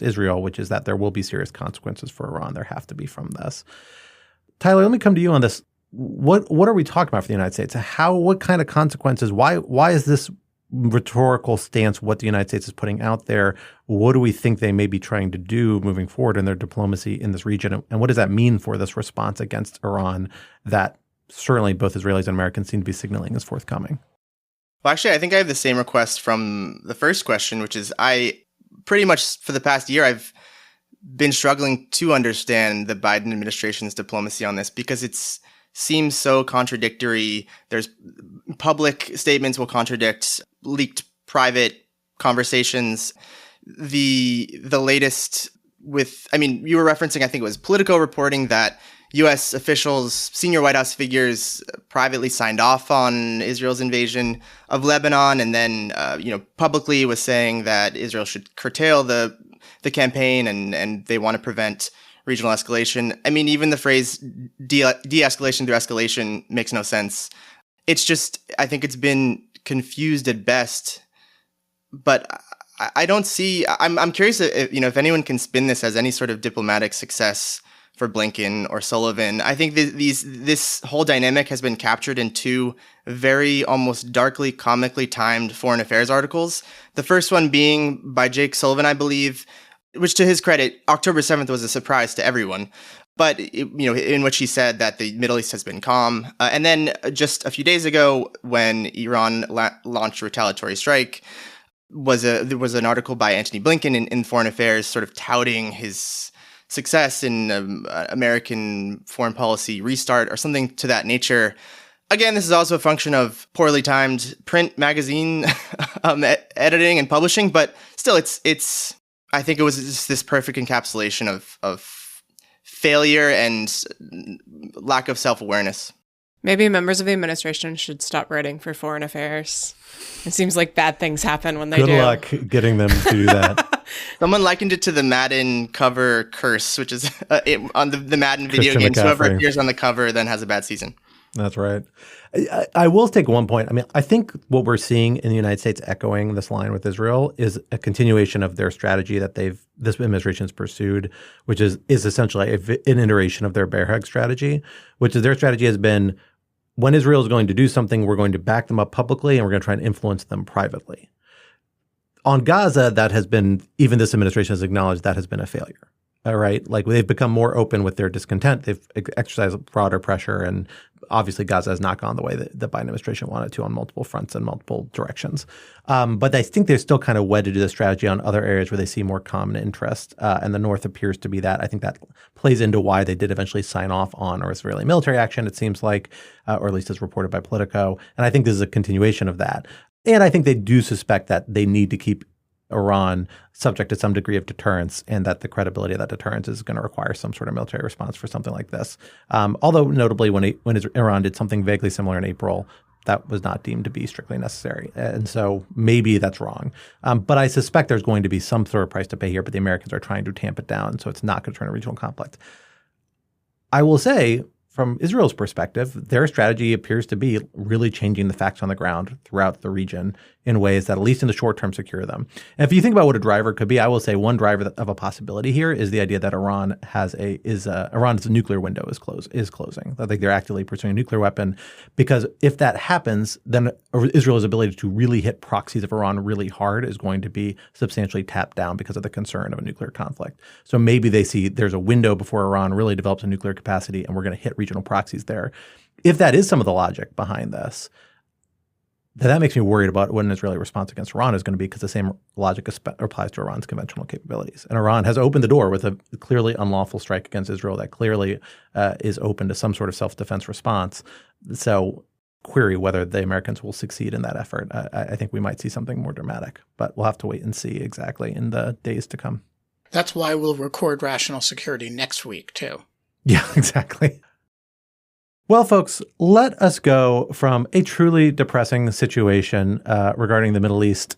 Israel, which is that there will be serious consequences for Iran. There have to be from this. Tyler, let me come to you on this. What are we talking about for the United States? What kind of consequences? Why is this rhetorical stance what the United States is putting out there? What do we think they may be trying to do moving forward in their diplomacy in this region? And what does that mean for this response against Iran that certainly both Israelis and Americans seem to be signaling is forthcoming? Well, actually, I think I have the same request from the first question, which is I pretty much for the past year, I've been struggling to understand the Biden administration's diplomacy on this because it seems so contradictory. There's public statements will contradict leaked private conversations. The latest with, I mean, you were referencing, I think it was Politico reporting that U.S. officials, senior White House figures, privately signed off on Israel's invasion of Lebanon, and then, publicly was saying that Israel should curtail the campaign, and they want to prevent regional escalation. I mean, even the phrase de-escalation through escalation makes no sense. It's just, I think it's been confused at best. But I don't see. I'm curious if anyone can spin this as any sort of diplomatic success for Blinken or Sullivan. I think this whole dynamic has been captured in two very almost darkly, comically timed foreign affairs articles. The first one being by Jake Sullivan, I believe, which to his credit, October 7th was a surprise to everyone. But, in which he said that the Middle East has been calm. And then just a few days ago, when Iran launched a retaliatory strike, there was an article by Antony Blinken in Foreign Affairs sort of touting his success in American foreign policy restart or something to that nature. Again, this is also a function of poorly timed print magazine editing and publishing, but still, it's. I think it was just this perfect encapsulation of failure and lack of self-awareness. Maybe members of the administration should stop writing for Foreign Affairs. It seems like bad things happen when they do. Good luck getting them to do that. Someone likened it to the Madden cover curse, which is on the Madden video Christian games. McCaffrey. Whoever appears on the cover then has a bad season. That's right. I will take one point. I mean, I think what we're seeing in the United States echoing this line with Israel is a continuation of their strategy that this administration has pursued, which is essentially an iteration of their bear hug strategy, which is their strategy has been, when Israel is going to do something, we're going to back them up publicly and we're going to try and influence them privately. On Gaza, that has been, even this administration has acknowledged that has been a failure. All right. Like they've become more open with their discontent. They've exercised broader pressure. And obviously Gaza has not gone the way that the Biden administration wanted to on multiple fronts and multiple directions. But I think they're still kind of wedded to the strategy on other areas where they see more common interest. And the North appears to be that. I think that plays into why they did eventually sign off on Israeli military action, it seems like, or at least as reported by Politico. And I think this is a continuation of that. And I think they do suspect that they need to keep Iran subject to some degree of deterrence, and that the credibility of that deterrence is going to require some sort of military response for something like this. Although notably, when Iran did something vaguely similar in April, that was not deemed to be strictly necessary. And so maybe that's wrong. But I suspect there's going to be some sort of price to pay here, but the Americans are trying to tamp it down, so it's not going to turn a regional conflict. I will say, from Israel's perspective, their strategy appears to be really changing the facts on the ground throughout the region in ways that, at least in the short term, secure them. And if you think about what a driver could be, I will say one driver of a possibility here is the idea that Iran's nuclear window is closing. I think they're actively pursuing a nuclear weapon, because if that happens, then Israel's ability to really hit proxies of Iran really hard is going to be substantially tapped down because of the concern of a nuclear conflict. So maybe they see there's a window before Iran really develops a nuclear capacity, and we're going to hit regional proxies there. If that is some of the logic behind this, then that makes me worried about what an Israeli response against Iran is going to be, because the same logic applies to Iran's conventional capabilities. And Iran has opened the door with a clearly unlawful strike against Israel that clearly is open to some sort of self-defense response. So query whether the Americans will succeed in that effort. I think we might see something more dramatic, but we'll have to wait and see exactly in the days to come. That's why we'll record Rational Security next week, too. Yeah, exactly. Well, folks, let us go from a truly depressing situation regarding the Middle East,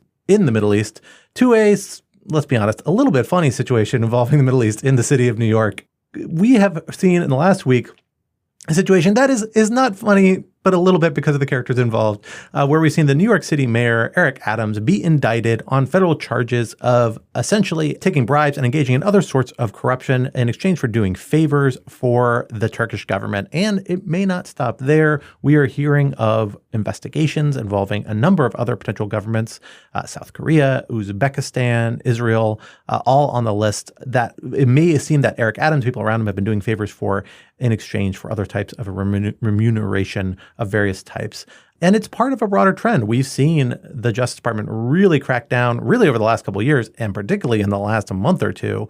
to a, let's be honest, a little bit funny situation involving the Middle East in the city of New York. We have seen in the last week a situation that is not funny, but a little bit because of the characters involved, where we've seen the New York City mayor, Eric Adams, be indicted on federal charges of essentially taking bribes and engaging in other sorts of corruption in exchange for doing favors for the Turkish government. And it may not stop there. We are hearing of investigations involving a number of other potential governments, South Korea, Uzbekistan, Israel, all on the list, that it may seem that Eric Adams, people around him, have been doing favors for in exchange for other types of remuneration of various types. And it's part of a broader trend. We've seen the Justice Department really crack down, really over the last couple of years, and particularly in the last month or two,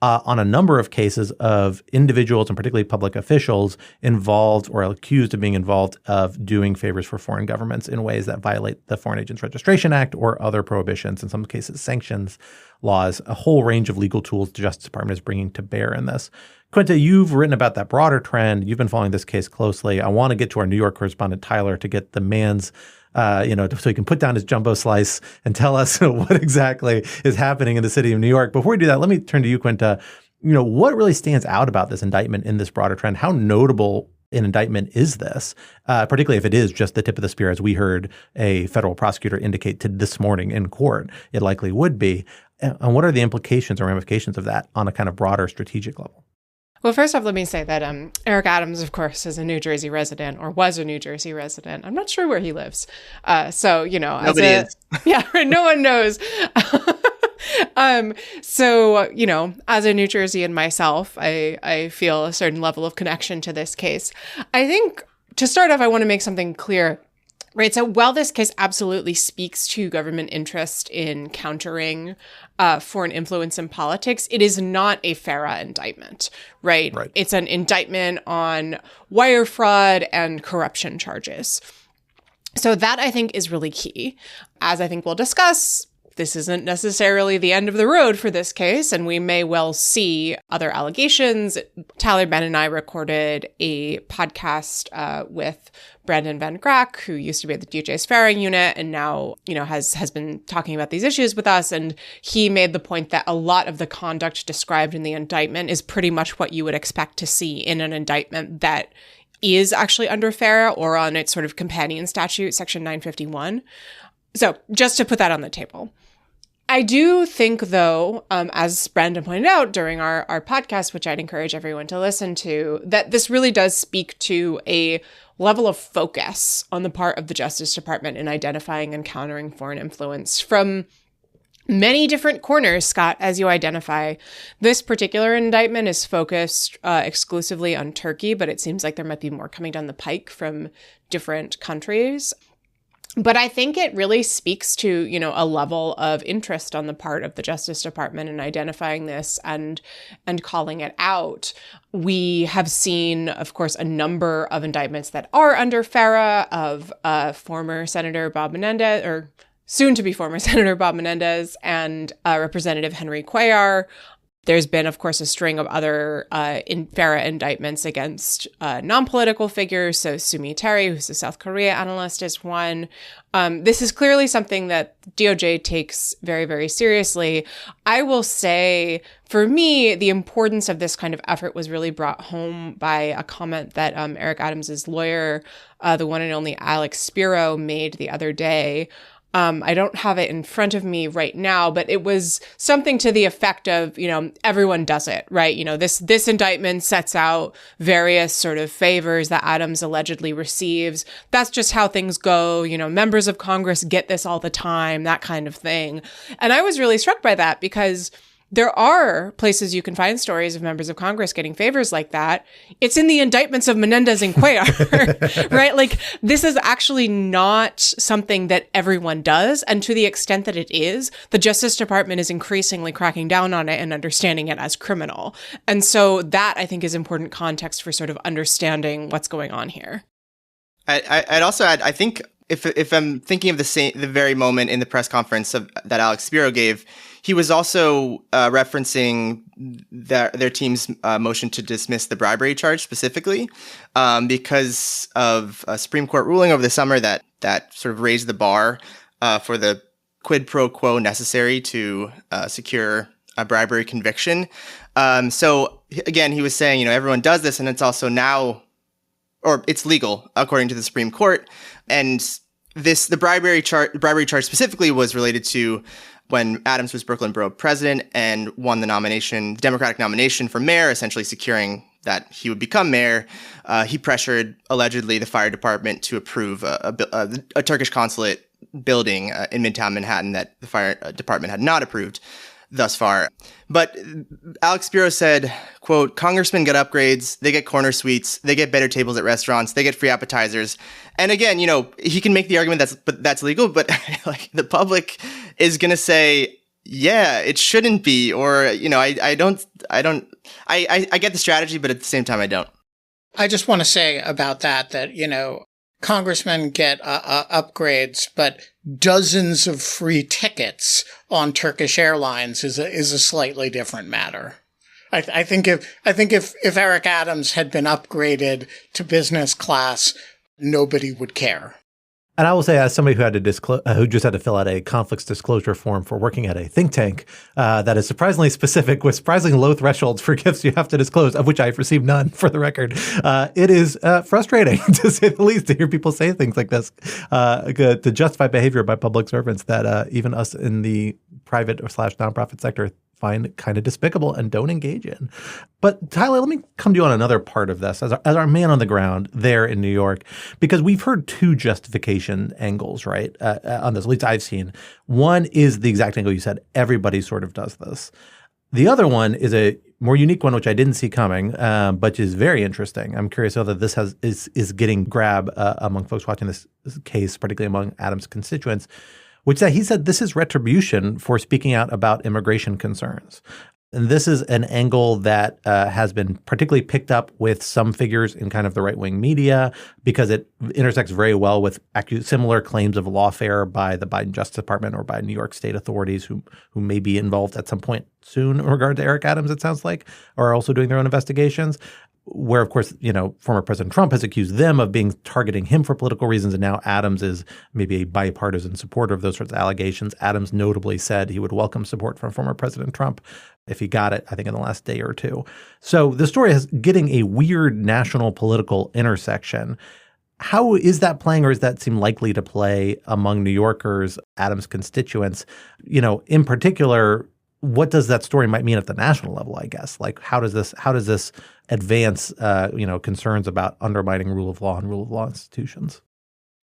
on a number of cases of individuals and particularly public officials involved or accused of being involved of doing favors for foreign governments in ways that violate the Foreign Agents Registration Act or other prohibitions, in some cases sanctions laws. A whole range of legal tools the Justice Department is bringing to bear in this. Quinta, you've written about that broader trend. You've been following this case closely. I want to get to our New York correspondent, Tyler, to get the man's, so he can put down his jumbo slice and tell us what exactly is happening in the city of New York. Before we do that, let me turn to you, Quinta. What really stands out about this indictment in this broader trend? How notable an indictment is this, particularly if it is just the tip of the spear, as we heard a federal prosecutor indicate to this morning in court? It likely would be. And what are the implications or ramifications of that on a kind of broader strategic level? Well, first off, let me say that Eric Adams, of course, is a New Jersey resident, or was a New Jersey resident. I'm not sure where he lives. Nobody is. Yeah, no one knows. As a New Jerseyan myself, I feel a certain level of connection to this case. I think, to start off, I want to make something clear. Right. So while this case absolutely speaks to government interest in countering foreign influence in politics, it is not a FARA indictment. Right. It's an indictment on wire fraud and corruption charges. So that, I think, is really key. As I think we'll discuss, this isn't necessarily the end of the road for this case, and we may well see other allegations. Tyler, Ben, and I recorded a podcast with Brandon Van Grack, who used to be at the DJ's FARA unit and now, has been talking about these issues with us. And he made the point that a lot of the conduct described in the indictment is pretty much what you would expect to see in an indictment that is actually under FARA or on its sort of companion statute, Section 951. So just to put that on the table. I do think, though, as Brandon pointed out during our podcast, which I'd encourage everyone to listen to, that this really does speak to a level of focus on the part of the Justice Department in identifying and countering foreign influence from many different corners, Scott, as you identify. This particular indictment is focused exclusively on Turkey, but it seems like there might be more coming down the pike from different countries. But I think it really speaks to, you know, a level of interest on the part of the Justice Department in identifying this and calling it out. We have seen, of course, a number of indictments that are under FARA of former Senator Bob Menendez, or soon-to-be former Senator Bob Menendez, and Representative Henry Cuellar. There's been, of course, a string of other FARA indictments against non-political figures. So Sumi Terry, who's a South Korea analyst, is one. This is clearly something that DOJ takes very, very seriously. I will say, for me, the importance of this kind of effort was really brought home by a comment that Eric Adams' lawyer, the one and only Alex Spiro, made the other day. I don't have it in front of me right now, but it was something to the effect of, you know, everyone does it, right? You know, this indictment sets out various sort of favors that Adams allegedly receives. That's just how things go. You know, members of Congress get this all the time, that kind of thing. And I was really struck by that because there are places you can find stories of members of Congress getting favors like that. It's in the indictments of Menendez and Cuellar, right? Like, this is actually not something that everyone does. And to the extent that it is, the Justice Department is increasingly cracking down on it and understanding it as criminal. And so that, I think, is important context for sort of understanding what's going on here. I'd also add, I think if I'm thinking of the very moment in the press conference that Alex Spiro gave, he was also referencing their team's motion to dismiss the bribery charge specifically because of a Supreme Court ruling over the summer that sort of raised the bar for the quid pro quo necessary to secure a bribery conviction. So again, he was saying, you know, everyone does this, and it's also now, or it's legal according to the Supreme Court. And the bribery charge specifically was related to when Adams was Brooklyn Borough president and won the Democratic nomination for mayor, essentially securing that he would become mayor. He pressured, allegedly, the fire department to approve a Turkish consulate building in Midtown Manhattan that the fire department had not approved thus far. But Alex Spiro said, quote, "Congressmen get upgrades, they get corner suites, they get better tables at restaurants, they get free appetizers." And again, you know, he can make the argument that's legal, but like the public is going to say, yeah, it shouldn't be, or, you know, I get the strategy, but at the same time, I don't. I just want to say about that, you know, congressmen get upgrades, but dozens of free tickets on Turkish Airlines is a slightly different matter. I think if Eric Adams had been upgraded to business class, nobody would care. And I will say, as somebody who had to who just had to fill out a conflicts disclosure form for working at a think tank that is surprisingly specific with surprisingly low thresholds for gifts you have to disclose, of which I've received none, for the record, it is frustrating, to say the least, to hear people say things like this to justify behavior by public servants that even us in the private / nonprofit sector find kind of despicable and don't engage in. But Tyler, let me come to you on another part of this as our man on the ground there in New York, because we've heard two justification angles, right, on this, at least I've seen. One is the exact angle you said, everybody sort of does this. The other one is a more unique one, which I didn't see coming, but is very interesting. I'm curious whether this is getting grab among folks watching this case, particularly among Adams' constituents, which he said this is retribution for speaking out about immigration concerns. And this is an angle that has been particularly picked up with some figures in kind of the right-wing media because it intersects very well with similar claims of lawfare by the Biden Justice Department or by New York state authorities who may be involved at some point soon in regard to Eric Adams, it sounds like, or are also doing their own investigations. where, of course, former President Trump has accused them of targeting him for political reasons. And now Adams is maybe a bipartisan supporter of those sorts of allegations. Adams notably said he would welcome support from former President Trump if he got it, I think, in the last day or two. So the story is getting a weird national political intersection. How is that playing, or does that seem likely to play among New Yorkers, Adams' constituents? In particular, what does that story might mean at the national level, I guess? Like, how does this advance, concerns about undermining rule of law and rule of law institutions?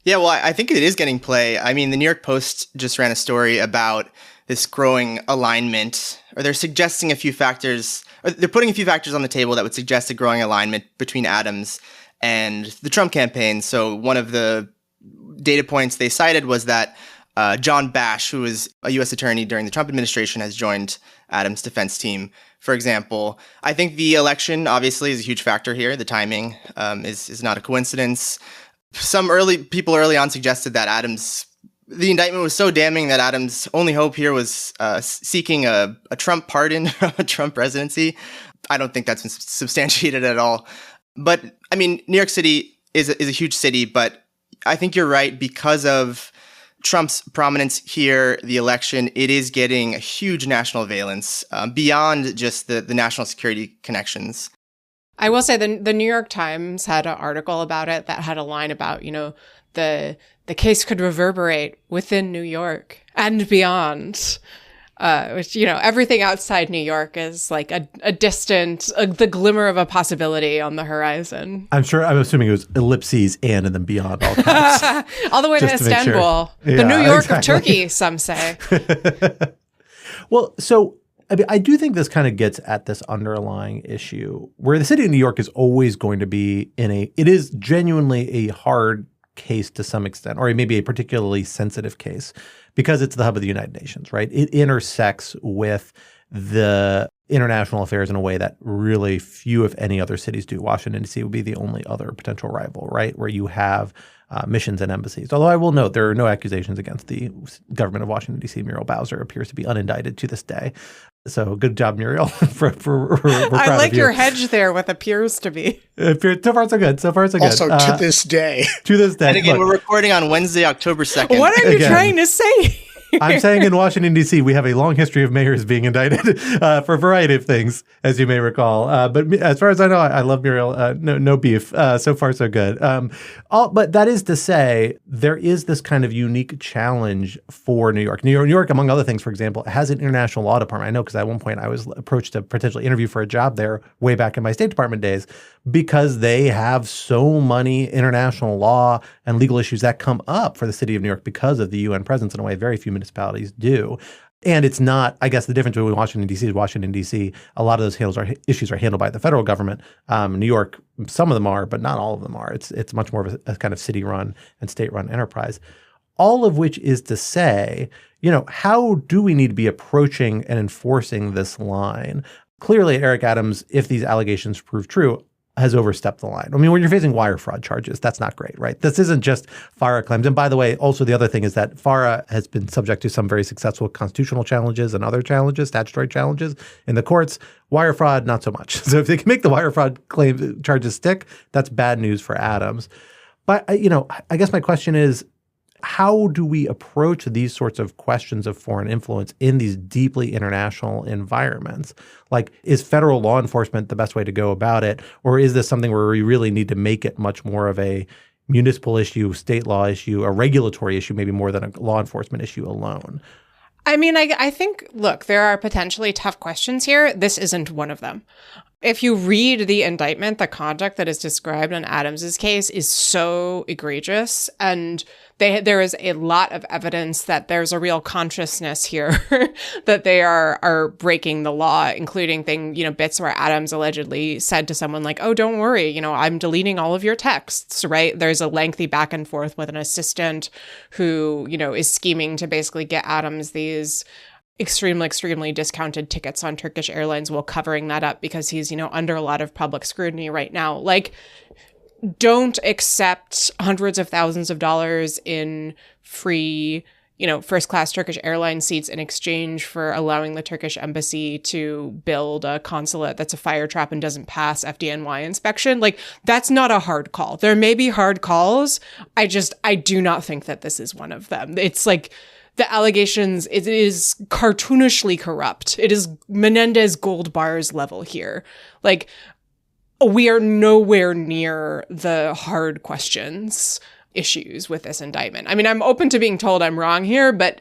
Yeah, well, I think it is getting play. I mean, the New York Post just ran a story about this growing alignment, or they're suggesting a few factors, or they're putting a few factors on the table that would suggest a growing alignment between Adams and the Trump campaign. So one of the data points they cited was that John Bash, who was a U.S. attorney during the Trump administration, has joined Adams' defense team, for example. I think the election, obviously, is a huge factor here. The timing is not a coincidence. Some people early on suggested that the indictment was so damning that Adams' only hope here was seeking a Trump pardon, a Trump presidency. I don't think that's been substantiated at all. But, I mean, New York City is a huge city, but I think you're right. Because of Trump's prominence here, the election, it is getting a huge national valence beyond just the national security connections. I will say the New York Times had an article about it that had a line about, the case could reverberate within New York and beyond, which, everything outside New York is like a distant, the glimmer of a possibility on the horizon. I'm assuming it was ellipses and then beyond all caps. All the way to Istanbul, sure. The New York of Turkey, some say. Well, so I do think this kind of gets at this underlying issue where the city of New York is always going to be it is genuinely a hard case to some extent, or maybe a particularly sensitive case, because it's the hub of the United Nations, right? It intersects with the international affairs in a way that really few, if any, other cities do. Washington, D.C. would be the only other potential rival, right, where you have missions and embassies. Although I will note there are no accusations against the government of Washington, D.C. Muriel Bowser appears to be unindicted to this day. So good job, Muriel. I like your hedge there with appears to be. So far, so good. Also, to this day. To this day. And again, we're recording on Wednesday, October 2nd. What are you trying to say? I'm saying in Washington, D.C., we have a long history of mayors being indicted for a variety of things, as you may recall. But as far as I know, I love Muriel. No beef. So far, so good. But that is to say, there is this kind of unique challenge for New York. New York, among other things, for example, has an international law department. I know because at one point I was approached to potentially interview for a job there way back in my State Department days, because they have so many international law and legal issues that come up for the city of New York because of the UN presence in a way very few municipalities do. And it's not, I guess the difference between Washington, D.C. is Washington, D.C., a lot of those issues are handled by the federal government. New York, some of them are, but not all of them are. It's much more of a kind of city-run and state-run enterprise. All of which is to say, how do we need to be approaching and enforcing this line? Clearly, Eric Adams, if these allegations prove true, has overstepped the line. I mean, when you're facing wire fraud charges, that's not great, right? This isn't just FARA claims. And by the way, also the other thing is that FARA has been subject to some very successful constitutional challenges and other challenges, statutory challenges in the courts. Wire fraud, not so much. So if they can make the wire fraud charges stick, that's bad news for Adams. But, I guess my question is, how do we approach these sorts of questions of foreign influence in these deeply international environments? Like, is federal law enforcement the best way to go about it? Or is this something where we really need to make it much more of a municipal issue, state law issue, a regulatory issue, maybe more than a law enforcement issue alone? I mean, I think, look, there are potentially tough questions here. This isn't one of them. If you read the indictment, the conduct that is described in Adams's case is so egregious, and there is a lot of evidence that there's a real consciousness here that they are breaking the law, including bits where Adams allegedly said to someone like, "Oh, don't worry, I'm deleting all of your texts," right? There's a lengthy back and forth with an assistant who, is scheming to basically get Adams these extremely discounted tickets on Turkish Airlines, while covering that up because he's, under a lot of public scrutiny right now. Like, don't accept hundreds of thousands of dollars in free first-class Turkish airline seats in exchange for allowing the Turkish embassy to build a consulate that's a fire trap and doesn't pass FDNY inspection. Like, that's not a hard call. There may be hard calls. I do not think that this is one of them. It's like the allegations, it is cartoonishly corrupt. It is Menendez gold bars level here. Like, we are nowhere near the hard questions issues with this indictment. I mean, I'm open to being told I'm wrong here, but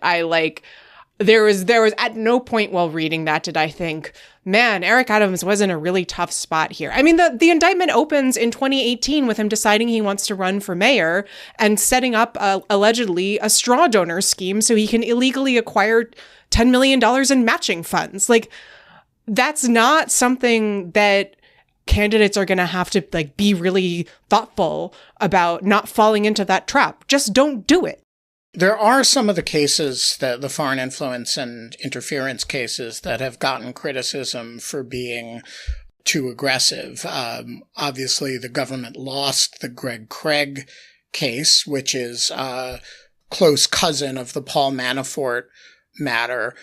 there was at no point while reading that did I think, man, Eric Adams was in a really tough spot here. I mean, the indictment opens in 2018 with him deciding he wants to run for mayor and setting up allegedly a straw donor scheme so he can illegally acquire $10 million in matching funds. Like, that's not something that candidates are going to have to be really thoughtful about not falling into that trap. Just don't do it. There are some of the cases, the foreign influence and interference cases, that have gotten criticism for being too aggressive. Obviously, the government lost the Greg Craig case, which is a close cousin of the Paul Manafort matter.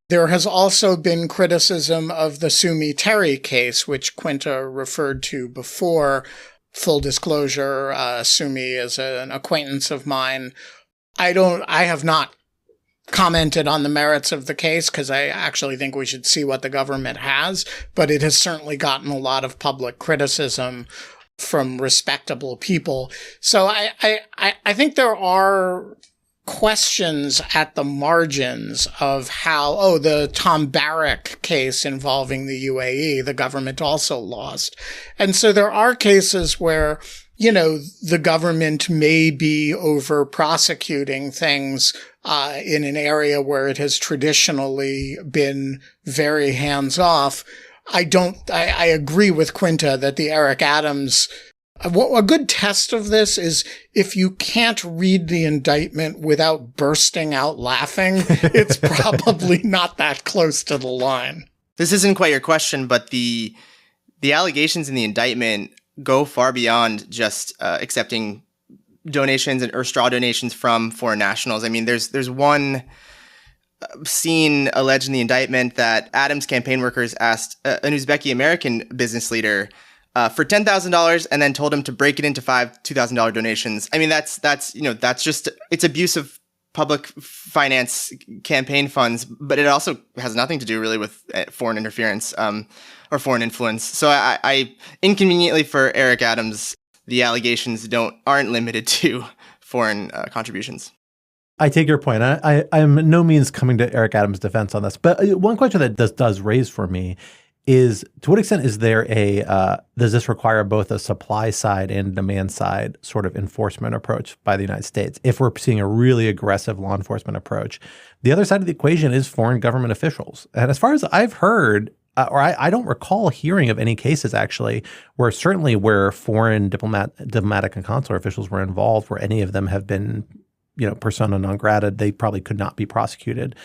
There has also been criticism of the Sumi Terry case, which Quinta referred to before. Full disclosure, Sumi is an acquaintance of mine. I have not commented on the merits of the case because I actually think we should see what the government has, but it has certainly gotten a lot of public criticism from respectable people. So I think there are questions at the margins of how, the Tom Barrack case involving the UAE, the government also lost. And so there are cases where, the government may be over prosecuting things in an area where it has traditionally been very hands off. I agree with Quinta that the Eric Adams, a good test of this is if you can't read the indictment without bursting out laughing, it's probably not that close to the line. This isn't quite your question, but the allegations in the indictment go far beyond just accepting donations or straw donations from foreign nationals. I mean, there's one scene alleged in the indictment that Adams' campaign workers asked an Uzbeki American business leader for $10,000 and then told him to break it into 5 $2,000 donations. I mean, that's just, it's abuse of public finance campaign funds, but it also has nothing to do really with foreign interference or foreign influence. So I inconveniently for Eric Adams, the allegations aren't limited to foreign contributions. I take your point. I'm in no means coming to Eric Adams' defense on this, but one question that does raise for me is, to what extent is there does this require both a supply side and demand side sort of enforcement approach by the United States? If we're seeing a really aggressive law enforcement approach, the other side of the equation is foreign government officials. And as far as I've heard, I don't recall hearing of any cases actually where foreign diplomatic and consular officials were involved, where any of them have been persona non grata. They probably could not be prosecuted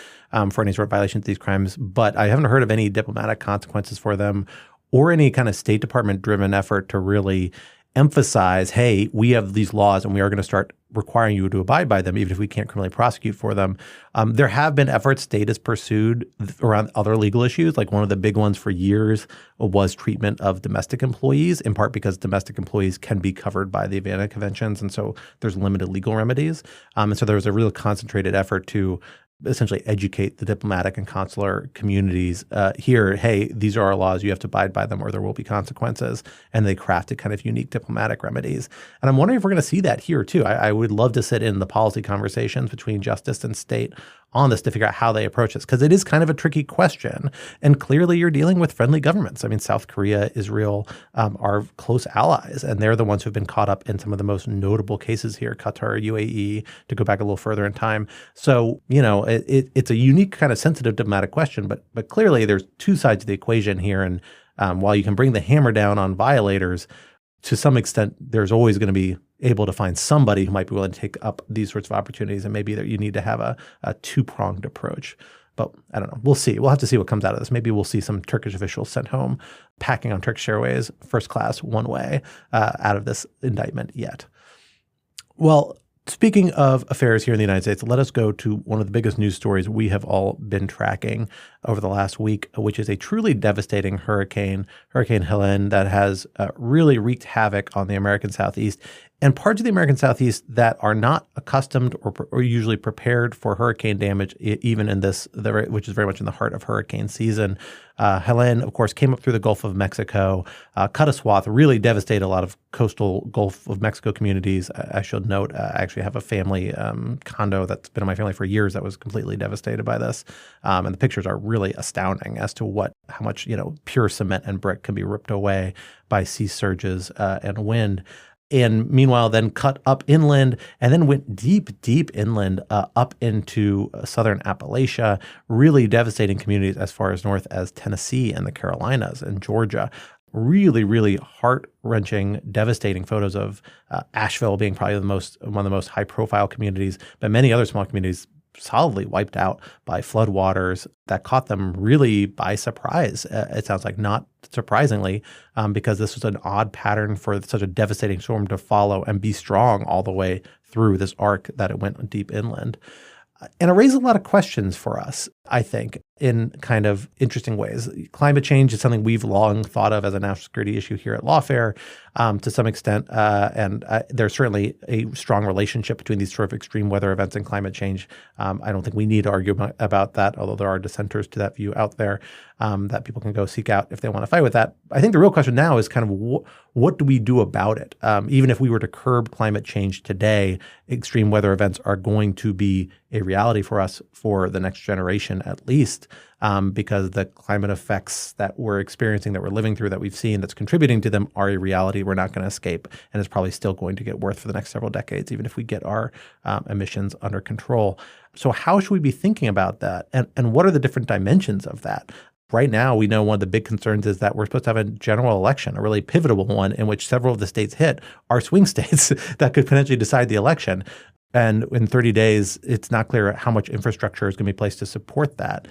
for any sort of violation of these crimes. But I haven't heard of any diplomatic consequences for them or any kind of State Department-driven effort to really emphasize, hey, we have these laws and we are going to start requiring you to abide by them, even if we can't criminally prosecute for them. There have been efforts state has pursued around other legal issues. Like one of the big ones for years was treatment of domestic employees, in part because domestic employees can be covered by the Vienna Conventions. And so there's limited legal remedies. And so there was a real concentrated effort to essentially educate the diplomatic and consular communities here. Hey, these are our laws. You have to abide by them or there will be consequences. And they crafted kind of unique diplomatic remedies. And I'm wondering if we're going to see that here too. I would love to sit in the policy conversations between justice and state on this to figure out how they approach this, because it is kind of a tricky question. And clearly you're dealing with friendly governments. I mean, South Korea, Israel are close allies, and they're the ones who've been caught up in some of the most notable cases here, Qatar, UAE, to go back a little further in time. So, it's a unique kind of sensitive diplomatic question, but clearly there's two sides of the equation here. And while you can bring the hammer down on violators, to some extent, there's always going to be able to find somebody who might be willing to take up these sorts of opportunities. And maybe you need to have a two-pronged approach. But I don't know. We'll see. We'll have to see what comes out of this. Maybe we'll see some Turkish officials sent home packing on Turkish Airways first class one way out of this indictment yet. Well, Speaking of affairs here in the United States, let us go to one of the biggest news stories we have all been tracking over the last week, which is a truly devastating hurricane, Hurricane Helene, that has really wreaked havoc on the American Southeast and parts of the American Southeast that are not accustomed or usually prepared for hurricane damage, even in this, which is very much in the heart of hurricane season. Helene, of course, came up through the Gulf of Mexico, cut a swath, really devastated a lot of coastal Gulf of Mexico communities. I should note, I actually have a family condo that's been in my family for years that was completely devastated by this. And the pictures are really astounding as to how much, pure cement and brick can be ripped away by sea surges and wind. And meanwhile, then cut up inland and then went deep, deep inland up into southern Appalachia, really devastating communities as far as north as Tennessee and the Carolinas and Georgia. Really, really heart-wrenching, devastating photos of Asheville being probably one of the most high-profile communities, but many other small communities solidly wiped out by floodwaters that caught them really by surprise. It sounds like not surprisingly, because this was an odd pattern for such a devastating storm to follow and be strong all the way through this arc that it went deep inland. And it raises a lot of questions for us, I think, in kind of interesting ways. Climate change is something we've long thought of as a national security issue here at Lawfare to some extent. And there's certainly a strong relationship between these sort of extreme weather events and climate change. I don't think we need to argue about that, although there are dissenters to that view out there that people can go seek out if they want to fight with that. I think the real question now is kind of what do we do about it? Even if we were to curb climate change today, extreme weather events are going to be a reality for us for the next generation at least, because the climate effects that we're experiencing, that we're living through, that we've seen, that's contributing to them are a reality we're not going to escape. And it's probably still going to get worse for the next several decades, even if we get our emissions under control. So how should we be thinking about that? And what are the different dimensions of that? Right now, we know one of the big concerns is that we're supposed to have a general election, a really pivotal one in which several of the states hit are swing states that could potentially decide the election. And in 30 days, it's not clear how much infrastructure is going to be placed to support that.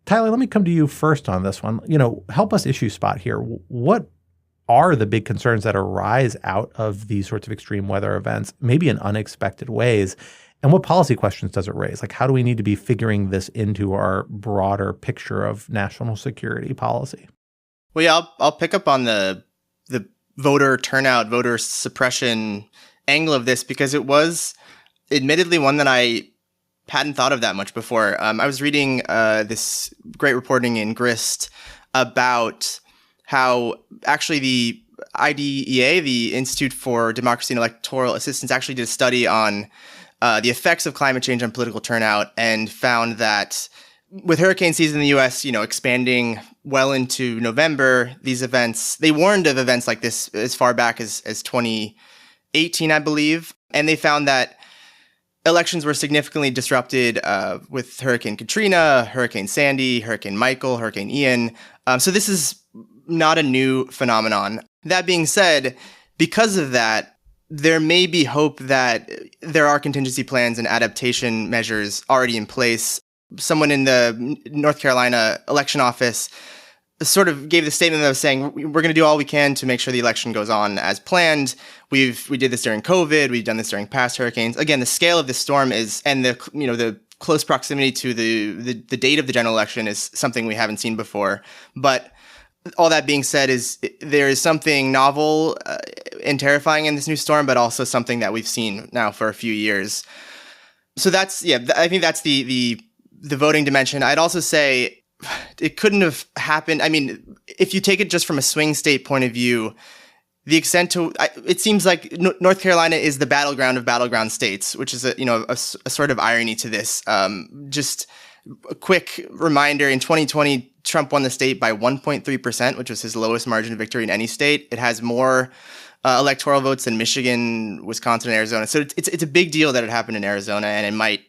Tyler, let me come to you first on this one. Help us issue spot here. What are the big concerns that arise out of these sorts of extreme weather events, maybe in unexpected ways? And what policy questions does it raise? Like, how do we need to be figuring this into our broader picture of national security policy? Well, yeah, I'll pick up on the voter turnout, voter suppression angle of this, because it was admittedly one that I hadn't thought of that much before. I was reading this great reporting in Grist about how actually the IDEA, the Institute for Democracy and Electoral Assistance, actually did a study on the effects of climate change on political turnout and found that with hurricane season in the U.S., expanding well into November, these events, they warned of events like this as far back as 2018, I believe. And they found that elections were significantly disrupted with Hurricane Katrina, Hurricane Sandy, Hurricane Michael, Hurricane Ian. So this is not a new phenomenon. That being said, because of that, there may be hope that there are contingency plans and adaptation measures already in place. Someone in the North Carolina election office sort of gave the statement of saying, we're going to do all we can to make sure the election goes on as planned. We did this during COVID. We've done this during past hurricanes. Again, the scale of the storm and the close proximity to the date of the general election is something we haven't seen before. But all that being said, there is something novel and terrifying in this new storm, but also something that we've seen now for a few years. So I think that's the voting dimension. I'd also say it couldn't have happened. I mean, if you take it just from a swing state point of view, the extent to it seems like North Carolina is the battleground of battleground states, which is a sort of irony to this. Just a quick reminder: in 2020, Trump won the state by 1.3%, which was his lowest margin of victory in any state. It has more electoral votes than Michigan, Wisconsin, and Arizona. So it's a big deal that it happened in Arizona, and it might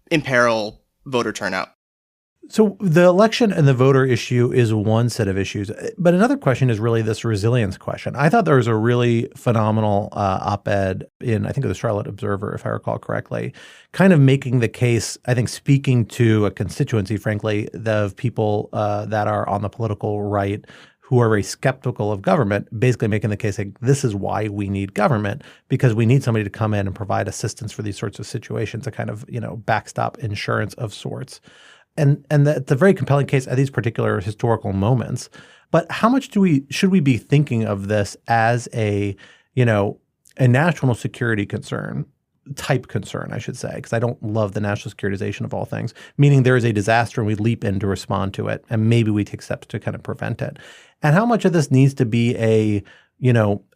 imperil voter turnout. So the election and the voter issue is one set of issues. But another question is really this resilience question. I thought there was a really phenomenal op-ed in, I think, the Charlotte Observer, if I recall correctly, kind of making the case, I think, speaking to a constituency, frankly, of people that are on the political right who are very skeptical of government, basically making the case like this is why we need government, because we need somebody to come in and provide assistance for these sorts of situations, a kind of, backstop insurance of sorts. And that's a very compelling case at these particular historical moments. But how much should we be thinking of this as a national security type concern, I should say, because I don't love the national securitization of all things, meaning there is a disaster and we leap in to respond to it, and maybe we take steps to kind of prevent it. And how much of this needs to be a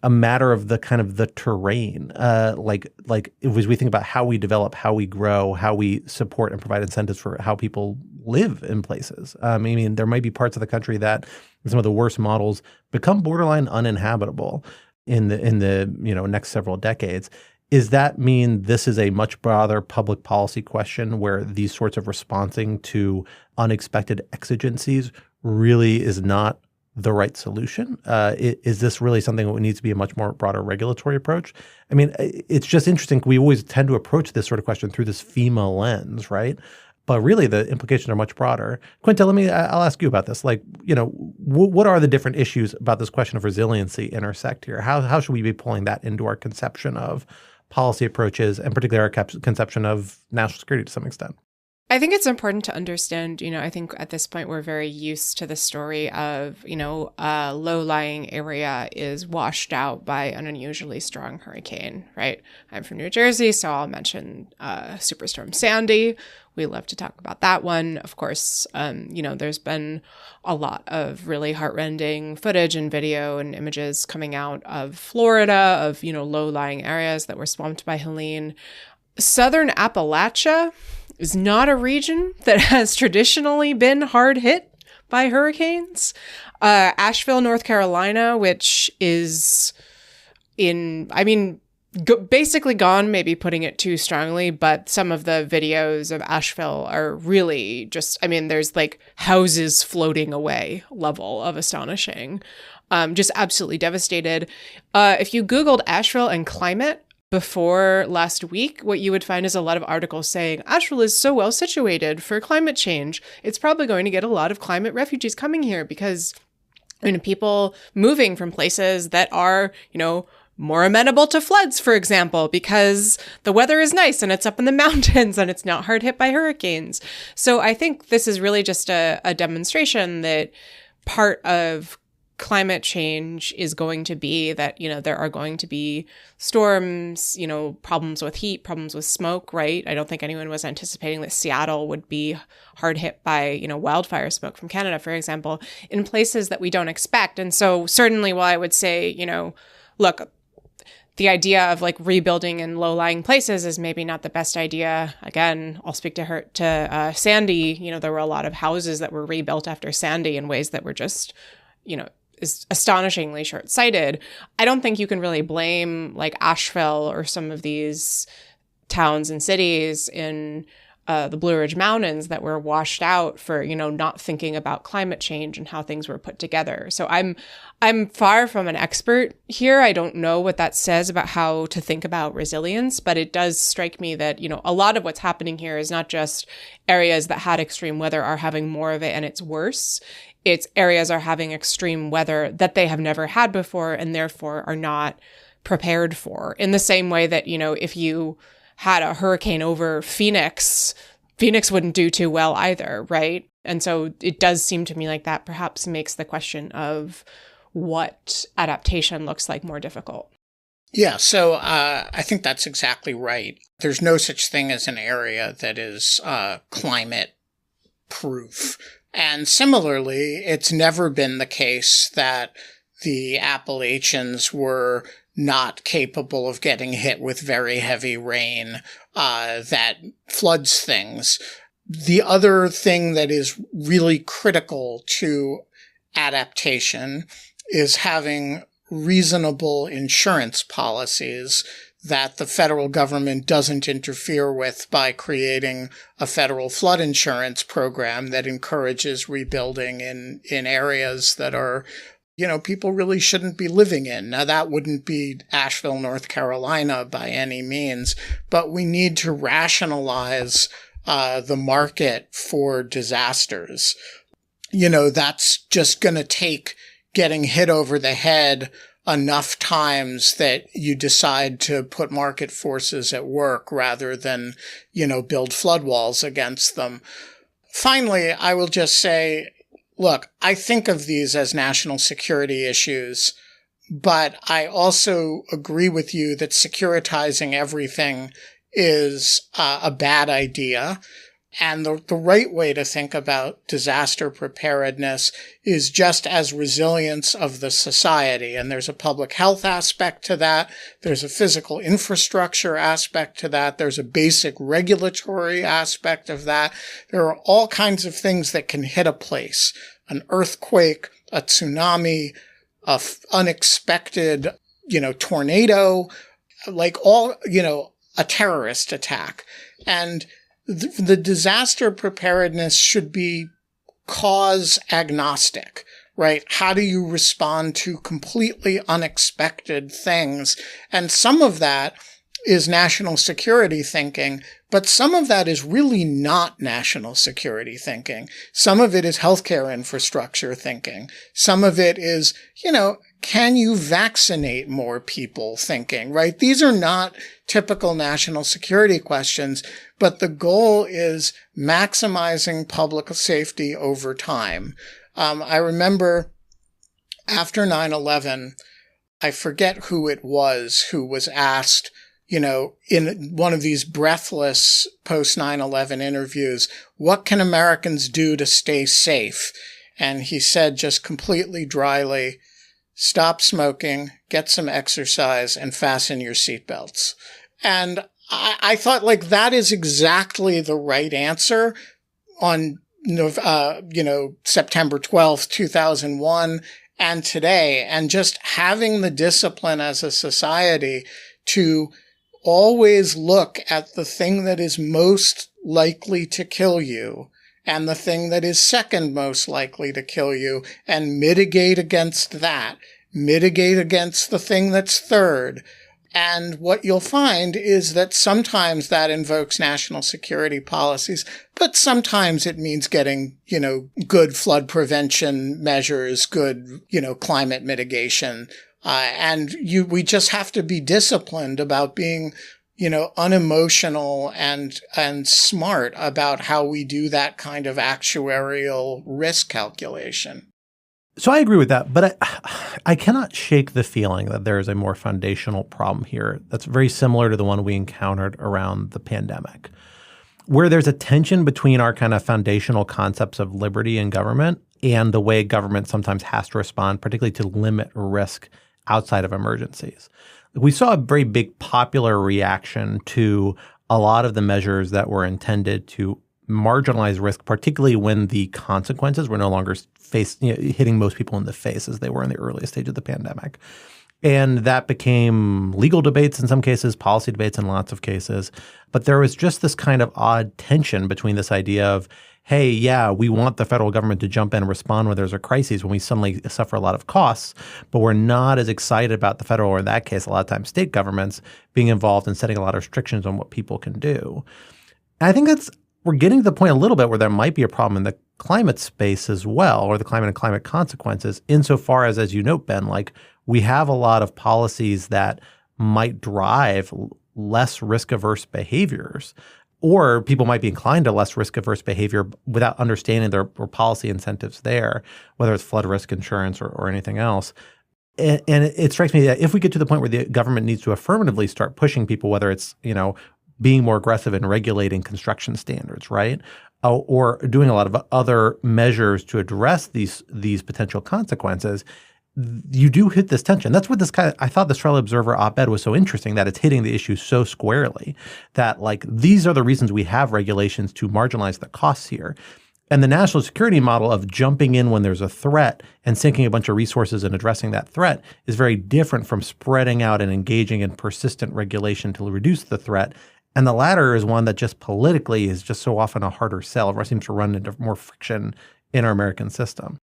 matter of the kind of the terrain, like as we think about how we develop, how we grow, how we support and provide incentives for how people live in places. I mean, there might be parts of the country that some of the worst models become borderline uninhabitable in the next several decades. Does that mean this is a much broader public policy question where these sorts of responding to unexpected exigencies really is not the right solution? Is this really something that needs to be a much more broader regulatory approach? I mean, it's just interesting. We always tend to approach this sort of question through this FEMA lens, right? But really, the implications are much broader. Quinta, I'll ask you about this. What are the different issues about this question of resiliency intersect here? How should we be pulling that into our conception of policy approaches, and particularly our conception of national security to some extent? I think it's important to understand, I think at this point we're very used to the story of, a low-lying area is washed out by an unusually strong hurricane, right? I'm from New Jersey, so I'll mention Superstorm Sandy. We love to talk about that one. Of course, there's been a lot of really heartrending footage and video and images coming out of Florida, of, low-lying areas that were swamped by Helene. Southern Appalachia is not a region that has traditionally been hard hit by hurricanes. Asheville, North Carolina, which is basically gone, maybe putting it too strongly, but some of the videos of Asheville are really just, there's like houses floating away level of astonishing. Just absolutely devastated. If you Googled Asheville and climate before last week, what you would find is a lot of articles saying Asheville is so well situated for climate change. It's probably going to get a lot of climate refugees coming here because people moving from places that are, more amenable to floods, for example, because the weather is nice and it's up in the mountains and it's not hard hit by hurricanes. So I think this is really just a demonstration that part of climate change is going to be that, there are going to be storms, problems with heat, problems with smoke, right? I don't think anyone was anticipating that Seattle would be hard hit by, wildfire smoke from Canada, for example, in places that we don't expect. And so certainly while I would say, look, the idea of rebuilding in low-lying places is maybe not the best idea. Again, I'll speak to Sandy. There were a lot of houses that were rebuilt after Sandy in ways that were just, is astonishingly short-sighted. I don't think you can really blame Asheville or some of these towns and cities in the Blue Ridge Mountains that were washed out for, not thinking about climate change and how things were put together. So I'm far from an expert here. I don't know what that says about how to think about resilience, but it does strike me that, a lot of what's happening here is not just areas that had extreme weather are having more of it and it's worse. It's areas are having extreme weather that they have never had before and therefore are not prepared for. In the same way that, if you had a hurricane over Phoenix wouldn't do too well either, right? And so it does seem to me like that perhaps makes the question of what adaptation looks like more difficult. Yeah, so I think that's exactly right. There's no such thing as an area that is climate proof. And similarly, it's never been the case that the Appalachians were not capable of getting hit with very heavy rain that floods things. The other thing that is really critical to adaptation is having reasonable insurance policies that the federal government doesn't interfere with by creating a federal flood insurance program that encourages rebuilding in areas that are, people really shouldn't be living in. Now, that wouldn't be Asheville, North Carolina by any means, but we need to rationalize the market for disasters. That's just going to take getting hit over the head enough times that you decide to put market forces at work rather than, build flood walls against them. Finally, I will just say, look, I think of these as national security issues, but I also agree with you that securitizing everything is a bad idea. And the right way to think about disaster preparedness is just as resilience of the society. And there's a public health aspect to that. There's a physical infrastructure aspect to that. There's a basic regulatory aspect of that. There are all kinds of things that can hit a place. An earthquake, a tsunami, unexpected, tornado, a terrorist attack. And the disaster preparedness should be cause agnostic, right? How do you respond to completely unexpected things? And some of that is national security thinking, but some of that is really not national security thinking. Some of it is healthcare infrastructure thinking. Some of it is, can you vaccinate more people thinking, right? These are not typical national security questions, but the goal is maximizing public safety over time. I remember after 9/11, I forget who it was who was asked, in one of these breathless post 9/11 interviews, what can Americans do to stay safe? And he said just completely dryly, stop smoking, get some exercise, and fasten your seatbelts. And I thought that is exactly the right answer on, September 12th, 2001 and today. And just having the discipline as a society to always look at the thing that is most likely to kill you and the thing that is second most likely to kill you and mitigate against that, mitigate against the thing that's third. And what you'll find is that sometimes that invokes national security policies, but sometimes it means getting, good flood prevention measures, good, climate mitigation. We just have to be disciplined about being, unemotional and smart about how we do that kind of actuarial risk calculation. So I agree with that, but I cannot shake the feeling that there is a more foundational problem here that's very similar to the one we encountered around the pandemic, where there's a tension between our kind of foundational concepts of liberty and government and the way government sometimes has to respond, particularly to limit risk outside of emergencies. We saw a very big popular reaction to a lot of the measures that were intended to marginalize risk, particularly when the consequences were no longer hitting most people in the face as they were in the earliest stage of the pandemic. And that became legal debates in some cases, policy debates in lots of cases. But there was just this kind of odd tension between this idea of, hey, yeah, we want the federal government to jump in and respond when there's a crisis, when we suddenly suffer a lot of costs, but we're not as excited about the federal, or in that case, a lot of times state governments being involved in setting a lot of restrictions on what people can do. And I think we're getting to the point a little bit where there might be a problem in the climate space as well, or the climate and climate consequences, insofar as you note, Ben, we have a lot of policies that might drive less risk-averse behaviors, or people might be inclined to less risk-averse behavior without understanding there are policy incentives there, whether it's flood risk insurance or anything else. And it strikes me that if we get to the point where the government needs to affirmatively start pushing people, whether it's, being more aggressive in regulating construction standards, right? Or doing a lot of other measures to address these potential consequences, you do hit this tension. That's what I thought this Trial Observer op-ed was so interesting, that it's hitting the issue so squarely, that these are the reasons we have regulations to marginalize the costs here. And the national security model of jumping in when there's a threat and sinking a bunch of resources and addressing that threat is very different from spreading out and engaging in persistent regulation to reduce the threat. And the latter is one that just politically is just so often a harder sell. It seems to run into more friction in our American system.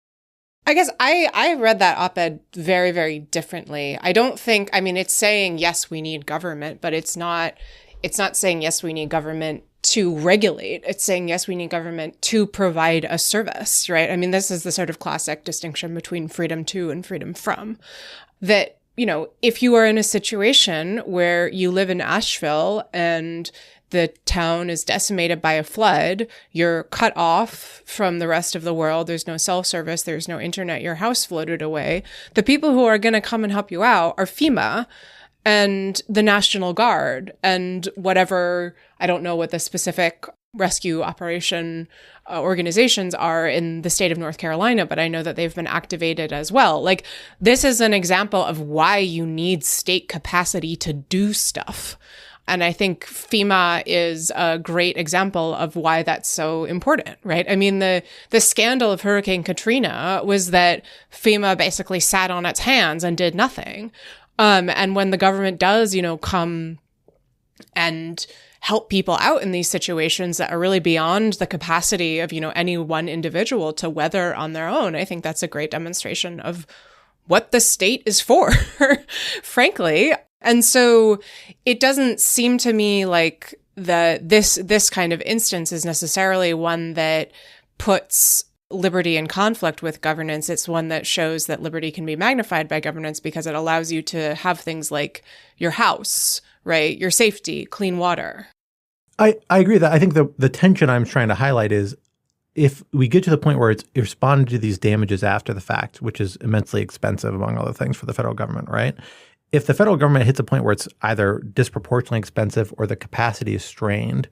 I guess I read that op-ed very, very differently. I don't think, it's saying, yes, we need government, but it's not saying, yes, we need government to regulate. It's saying, yes, we need government to provide a service, right? I mean, this is the sort of classic distinction between freedom to and freedom from. That, if you are in a situation where you live in Asheville and the town is decimated by a flood, you're cut off from the rest of the world, there's no cell service, there's no internet, your house floated away. The people who are going to come and help you out are FEMA and the National Guard and whatever, I don't know what the specific rescue operation organizations are in the state of North Carolina, but I know that they've been activated as well. Like, this is an example of why you need state capacity to do stuff. And I think FEMA is a great example of why that's so important, right? I mean, the scandal of Hurricane Katrina was that FEMA basically sat on its hands and did nothing. And when the government does, come and help people out in these situations that are really beyond the capacity of, any one individual to weather on their own, I think that's a great demonstration of what the state is for, frankly. And so it doesn't seem to me like this kind of instance is necessarily one that puts liberty in conflict with governance. It's one that shows that liberty can be magnified by governance because it allows you to have things like your house, right? Your safety, clean water. I agree that I think the tension I'm trying to highlight is if we get to the point where it's responding to these damages after the fact, which is immensely expensive, among other things, for the federal government, right? If the federal government hits a point where it's either disproportionately expensive or the capacity is strained,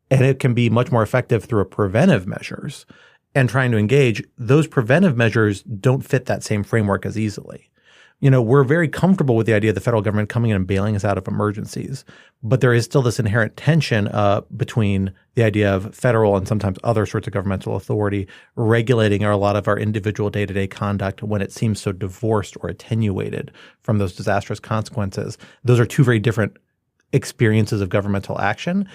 and it can be much more effective through preventive measures and trying to engage, those preventive measures don't fit that same framework as easily. We're very comfortable with the idea of the federal government coming in and bailing us out of emergencies, but there is still this inherent tension between the idea of federal and sometimes other sorts of governmental authority regulating a lot of our individual day-to-day conduct when it seems so divorced or attenuated from those disastrous consequences. Those are two very different experiences of governmental action,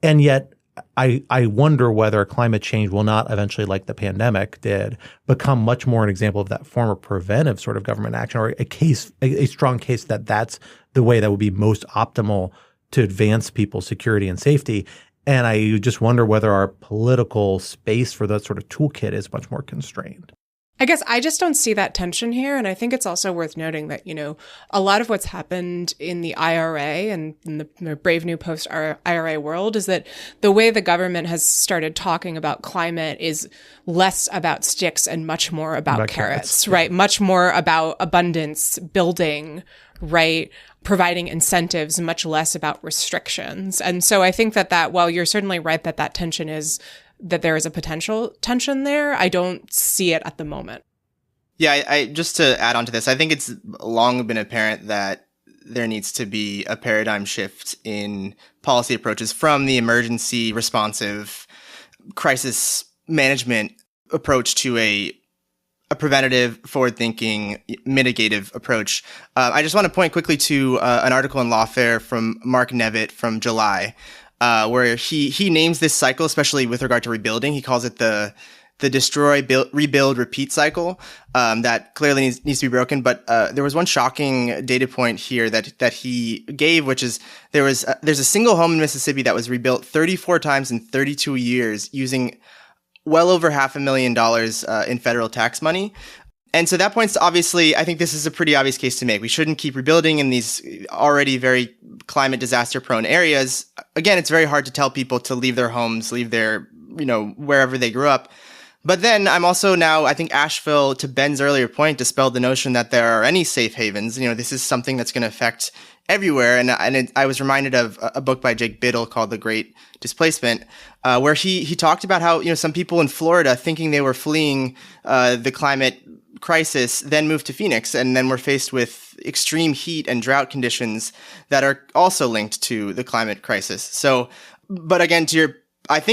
and yet I wonder whether climate change will not eventually, like the pandemic did, become much more an example of that former preventive sort of government action, or a strong case that that's the way that would be most optimal to advance people's security and safety. And I just wonder whether our political space for that sort of toolkit is much more constrained. I guess I just don't see that tension here. And I think it's also worth noting that, a lot of what's happened in the IRA and in the brave new post-IRA world is that the way the government has started talking about climate is less about sticks and much more about carrots, right? Much more about abundance, building, right? Providing incentives, much less about restrictions. And so I think that while you're certainly right that tension is that there is a potential tension there, I don't see it at the moment. Yeah, I just to add on to this, I think it's long been apparent that there needs to be a paradigm shift in policy approaches from the emergency responsive crisis management approach to a preventative, forward-thinking, mitigative approach. I just want to point quickly to an article in Lawfare from Mark Nevitt from July, where he names this cycle, especially with regard to rebuilding. He calls it the destroy, build, rebuild, repeat cycle that clearly needs to be broken. But there was one shocking data point here that he gave, which is there's a single home in Mississippi that was rebuilt 34 times in 32 years using well over $500,000 in federal tax money. And so that points to, obviously, I think this is a pretty obvious case to make. We shouldn't keep rebuilding in these already very climate disaster prone areas. Again, it's very hard to tell people to leave their homes, leave their, wherever they grew up. But then I'm also now, I think Asheville, to Ben's earlier point, dispelled the notion that there are any safe havens. This is something that's going to affect everywhere. And I was reminded of a book by Jake Biddle called The Great Displacement, where he talked about how, some people in Florida thinking they were fleeing the climate crisis then moved to Phoenix and then were faced with extreme heat and drought conditions that are also linked to the climate crisis. So, but again, to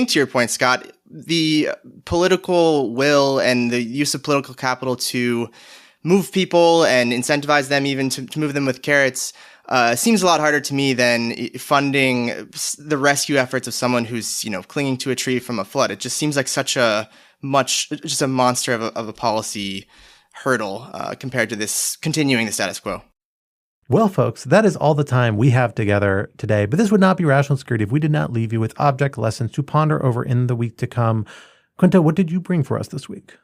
your point, Scott, the political will and the use of political capital to move people and incentivize them, even to move them with carrots, seems a lot harder to me than funding the rescue efforts of someone who's, clinging to a tree from a flood. It just seems like just a monster of a policy hurdle compared to this continuing the status quo. Well, folks, that is all the time we have together today. But this would not be Rational Security if we did not leave you with object lessons to ponder over in the week to come. Quinta, what did you bring for us this week?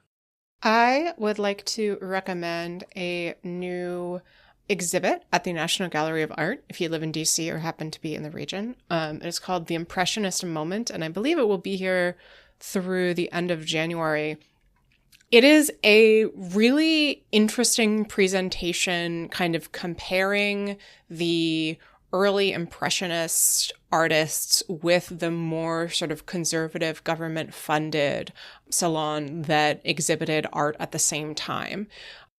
I would like to recommend a new exhibit at the National Gallery of Art if you live in DC or happen to be in the region. It's called The Impressionist Moment, and I believe it will be here through the end of January. It is a really interesting presentation, kind of comparing the early Impressionist artists with the more sort of conservative government-funded salon that exhibited art at the same time.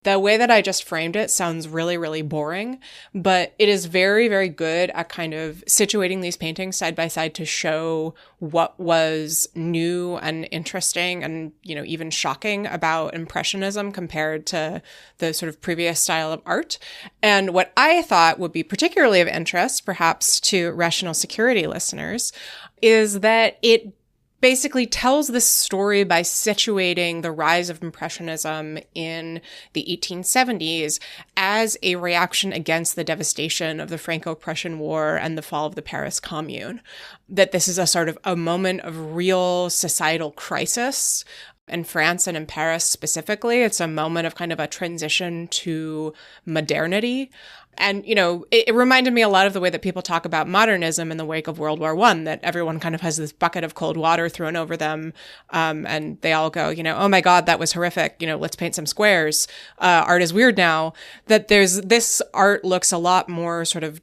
The way that I just framed it sounds really, really boring, but it is very, very good at kind of situating these paintings side by side to show what was new and interesting and, you know, even shocking about Impressionism compared to the sort of previous style of art. And what I thought would be particularly of interest, perhaps to Rational Security listeners, is that it basically tells this story by situating the rise of Impressionism in the 1870s as a reaction against the devastation of the Franco-Prussian War and the fall of the Paris Commune. That this is a sort of a moment of real societal crisis. In France and in Paris specifically, it's a moment of kind of a transition to modernity. And, you know, it reminded me a lot of the way that people talk about modernism in the wake of World War I, that everyone kind of has this bucket of cold water thrown over them. And they all go, you know, oh my God, that was horrific. You know, let's paint some squares. Art is weird now. That this art looks a lot more sort of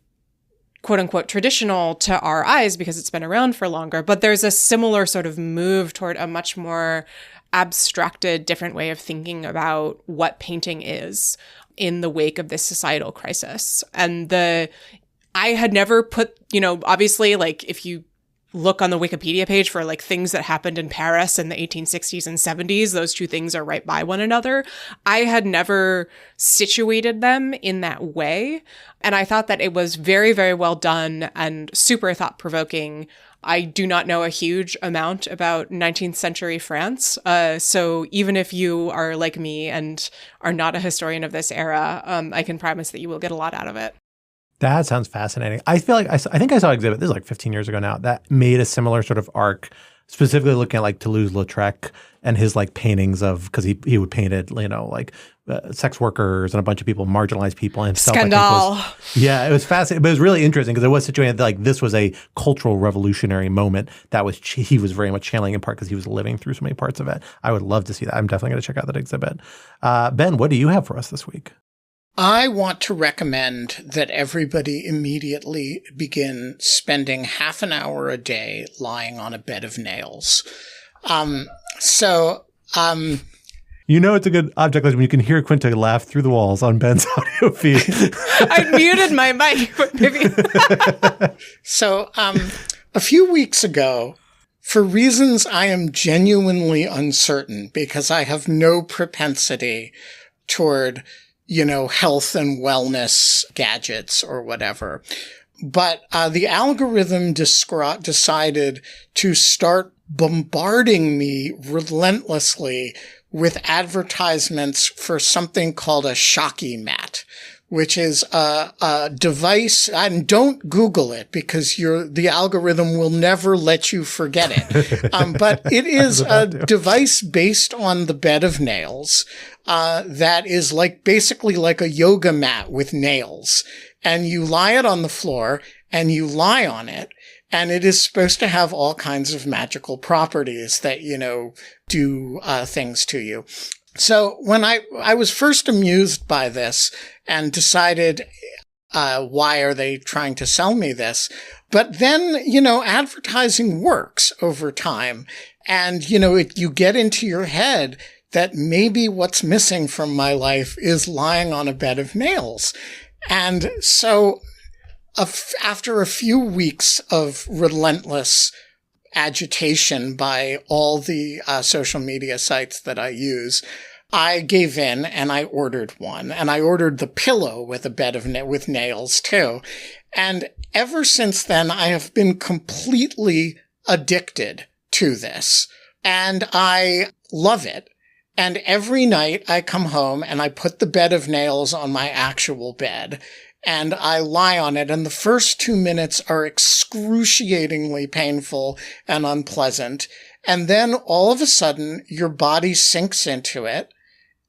quote unquote traditional to our eyes because it's been around for longer. But there's a similar sort of move toward a much more abstracted, different way of thinking about what painting is in the wake of this societal crisis. And I had never put, you know, obviously, like if you look on the Wikipedia page for like things that happened in Paris in the 1860s and 70s, those two things are right by one another. I had never situated them in that way. And I thought that it was very, very well done and super thought-provoking. I do not know a huge amount about 19th century France. So even if you are like me and are not a historian of this era, I can promise that you will get a lot out of it. That sounds fascinating. I feel like I think I saw an exhibit, this is like 15 years ago now, that made a similar sort of arc, specifically looking at like Toulouse-Lautrec and his like paintings of, because he would painted, you know, like sex workers and a bunch of people, marginalized people. And Scandal. Yeah, it was fascinating, but it was really interesting because it was situated like this was a cultural revolutionary moment that he was very much channeling in part because he was living through so many parts of it. I would love to see that. I'm definitely going to check out that exhibit. Ben, what do you have for us this week? I want to recommend that everybody immediately begin spending half an hour a day lying on a bed of nails. You know it's a good object lesson when you can hear Quinta laugh through the walls on Ben's audio feed. I muted my mic, but maybe. A few weeks ago, for reasons I am genuinely uncertain, because I have no propensity toward, you know, health and wellness gadgets or whatever. But the algorithm decided to start bombarding me relentlessly with advertisements for something called a Shocky Mat, which is a device, and don't Google it because the algorithm will never let you forget it. But it is a device based on the bed of nails, that is basically like a yoga mat with nails. And you lie it on the floor and you lie on it. And it is supposed to have all kinds of magical properties that, you know, do things to you. So when I was first amused by this and decided, why are they trying to sell me this? But then, you know, advertising works over time. And, you know, you get into your head that maybe what's missing from my life is lying on a bed of nails. And so after a few weeks of relentless agitation by all the social media sites that I use, I gave in and I ordered one. And I ordered the pillow with a bed with nails too. And ever since then, I have been completely addicted to this. And I love it. And every night I come home and I put the bed of nails on my actual bed. and I lie on it. And the first 2 minutes are excruciatingly painful and unpleasant. And then all of a sudden, your body sinks into it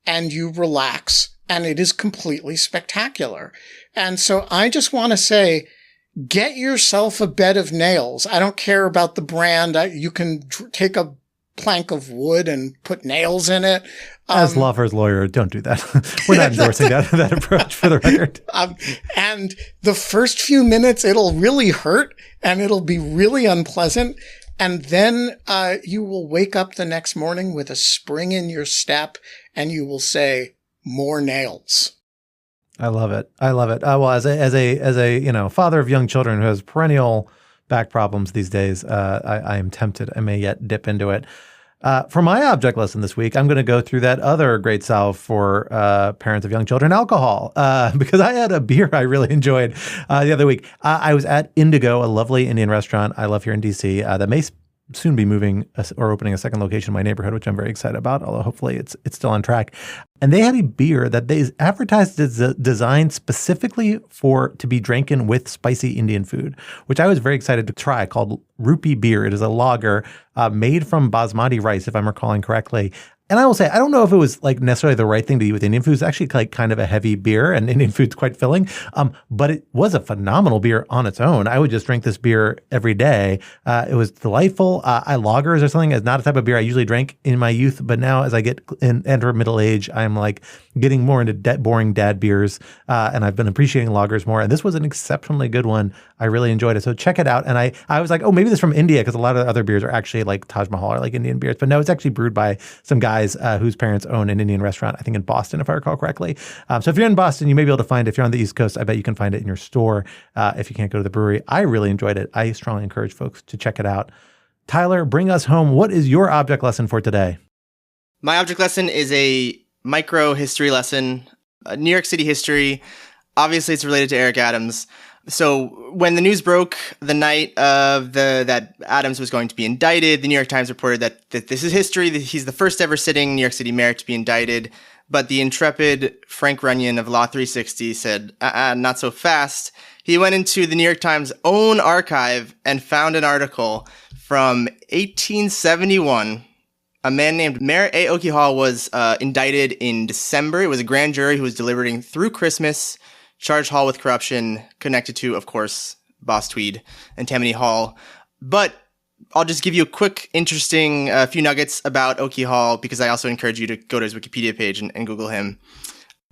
and you relax, and it is completely spectacular. And so I just want to say, get yourself a bed of nails. I don't care about the brand. You can take a plank of wood and put nails in it. As Lawfare's lawyer, don't do that. We're not endorsing that approach, for the record. And the first few minutes, it'll really hurt and it'll be really unpleasant. And then you will wake up the next morning with a spring in your step and you will say, more nails. I love it. Well, as a father of young children who has perennial back problems these days, I am tempted. I may yet dip into it. For my object lesson this week, I'm going to go through that other great salve for parents of young children, alcohol, because I had a beer I really enjoyed the other week. I was at Indigo, a lovely Indian restaurant I love here in D.C. That may soon be moving or opening a second location in my neighborhood, which I'm very excited about, although hopefully it's still on track. And they had a beer that they advertised as designed specifically to be drinking with spicy Indian food, which I was very excited to try, called Rupee Beer. It is a lager made from basmati rice, if I'm recalling correctly. And I will say, I don't know if it was like necessarily the right thing to eat with Indian food. It's actually like kind of a heavy beer, and Indian food's quite filling. But it was a phenomenal beer on its own. I would just drink this beer every day. It was delightful. Lagers or something is not a type of beer I usually drank in my youth, but now as I enter middle age, I'm like getting more into boring dad beers, and I've been appreciating lagers more. And this was an exceptionally good one. I really enjoyed it. So check it out. And I was like, oh, maybe this is from India, because a lot of the other beers are actually like Taj Mahal or like Indian beers. But no, it's actually brewed by some guys whose parents own an Indian restaurant, I think in Boston, if I recall correctly. So if you're in Boston, you may be able to find it. If you're on the East Coast, I bet you can find it in your store if you can't go to the brewery. I really enjoyed it. I strongly encourage folks to check it out. Tyler, bring us home. What is your object lesson for today? My object lesson is a micro history lesson, New York City history. Obviously, it's related to Eric Adams. So when the news broke the night of that Adams was going to be indicted, the New York Times reported that this is history, that he's the first ever sitting New York City mayor to be indicted. But the intrepid Frank Runyon of Law 360 said, not so fast. He went into the New York Times' own archive and found an article from 1871. A man named Mayor A. Oki Hall was indicted in December. It was a grand jury who was deliberating through Christmas, charged Hall with corruption, connected to, of course, Boss Tweed and Tammany Hall. But I'll just give you a quick, interesting few nuggets about Oki Hall, because I also encourage you to go to his Wikipedia page and Google him.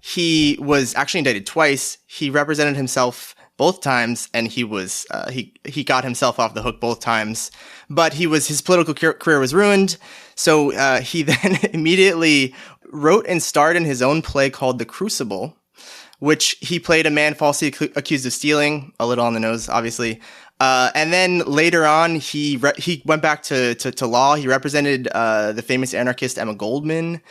He was actually indicted twice. He represented himself both times, and he was he got himself off the hook both times. But his political career was ruined, so he then immediately wrote and starred in his own play called The Crucible, which he played a man falsely accused of stealing, a little on the nose, obviously. And then later on, he went back to law. He represented the famous anarchist Emma Goldman.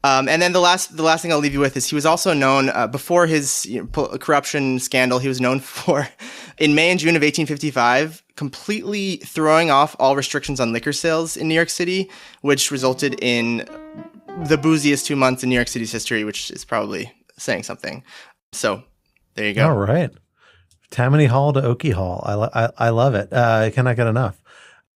And then the last thing I'll leave you with is he was also known, before his corruption scandal, he was known for, in May and June of 1855, completely throwing off all restrictions on liquor sales in New York City, which resulted in the booziest 2 months in New York City's history, which is probably saying something. So there you go. All right. Tammany Hall to Oki Hall. I love it. I cannot get enough.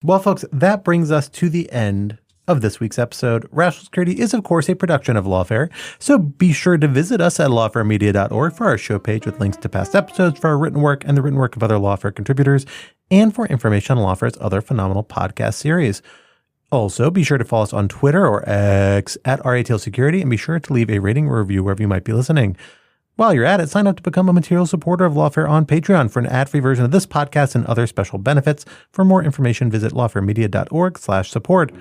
Well, folks, that brings us to the end of this week's episode. Rational Security is, of course, a production of Lawfare, so be sure to visit us at lawfaremedia.org for our show page with links to past episodes, for our written work and the written work of other Lawfare contributors, and for information on Lawfare's other phenomenal podcast series. Also, be sure to follow us on Twitter or X at RATL Security, and be sure to leave a rating or review wherever you might be listening. While you're at it, sign up to become a material supporter of Lawfare on Patreon for an ad-free version of this podcast and other special benefits. For more information, visit lawfaremedia.org/support.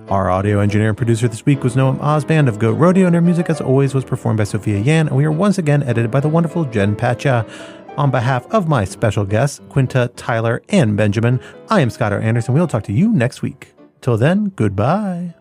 Our audio engineer and producer this week was Noam Osband of Goat Rodeo, and our music, as always, was performed by Sophia Yan, and we are once again edited by the wonderful Jen Patcha. On behalf of my special guests, Quinta, Tyler, and Benjamin, I am Scott R. Anderson. We'll talk to you next week. Till then, goodbye.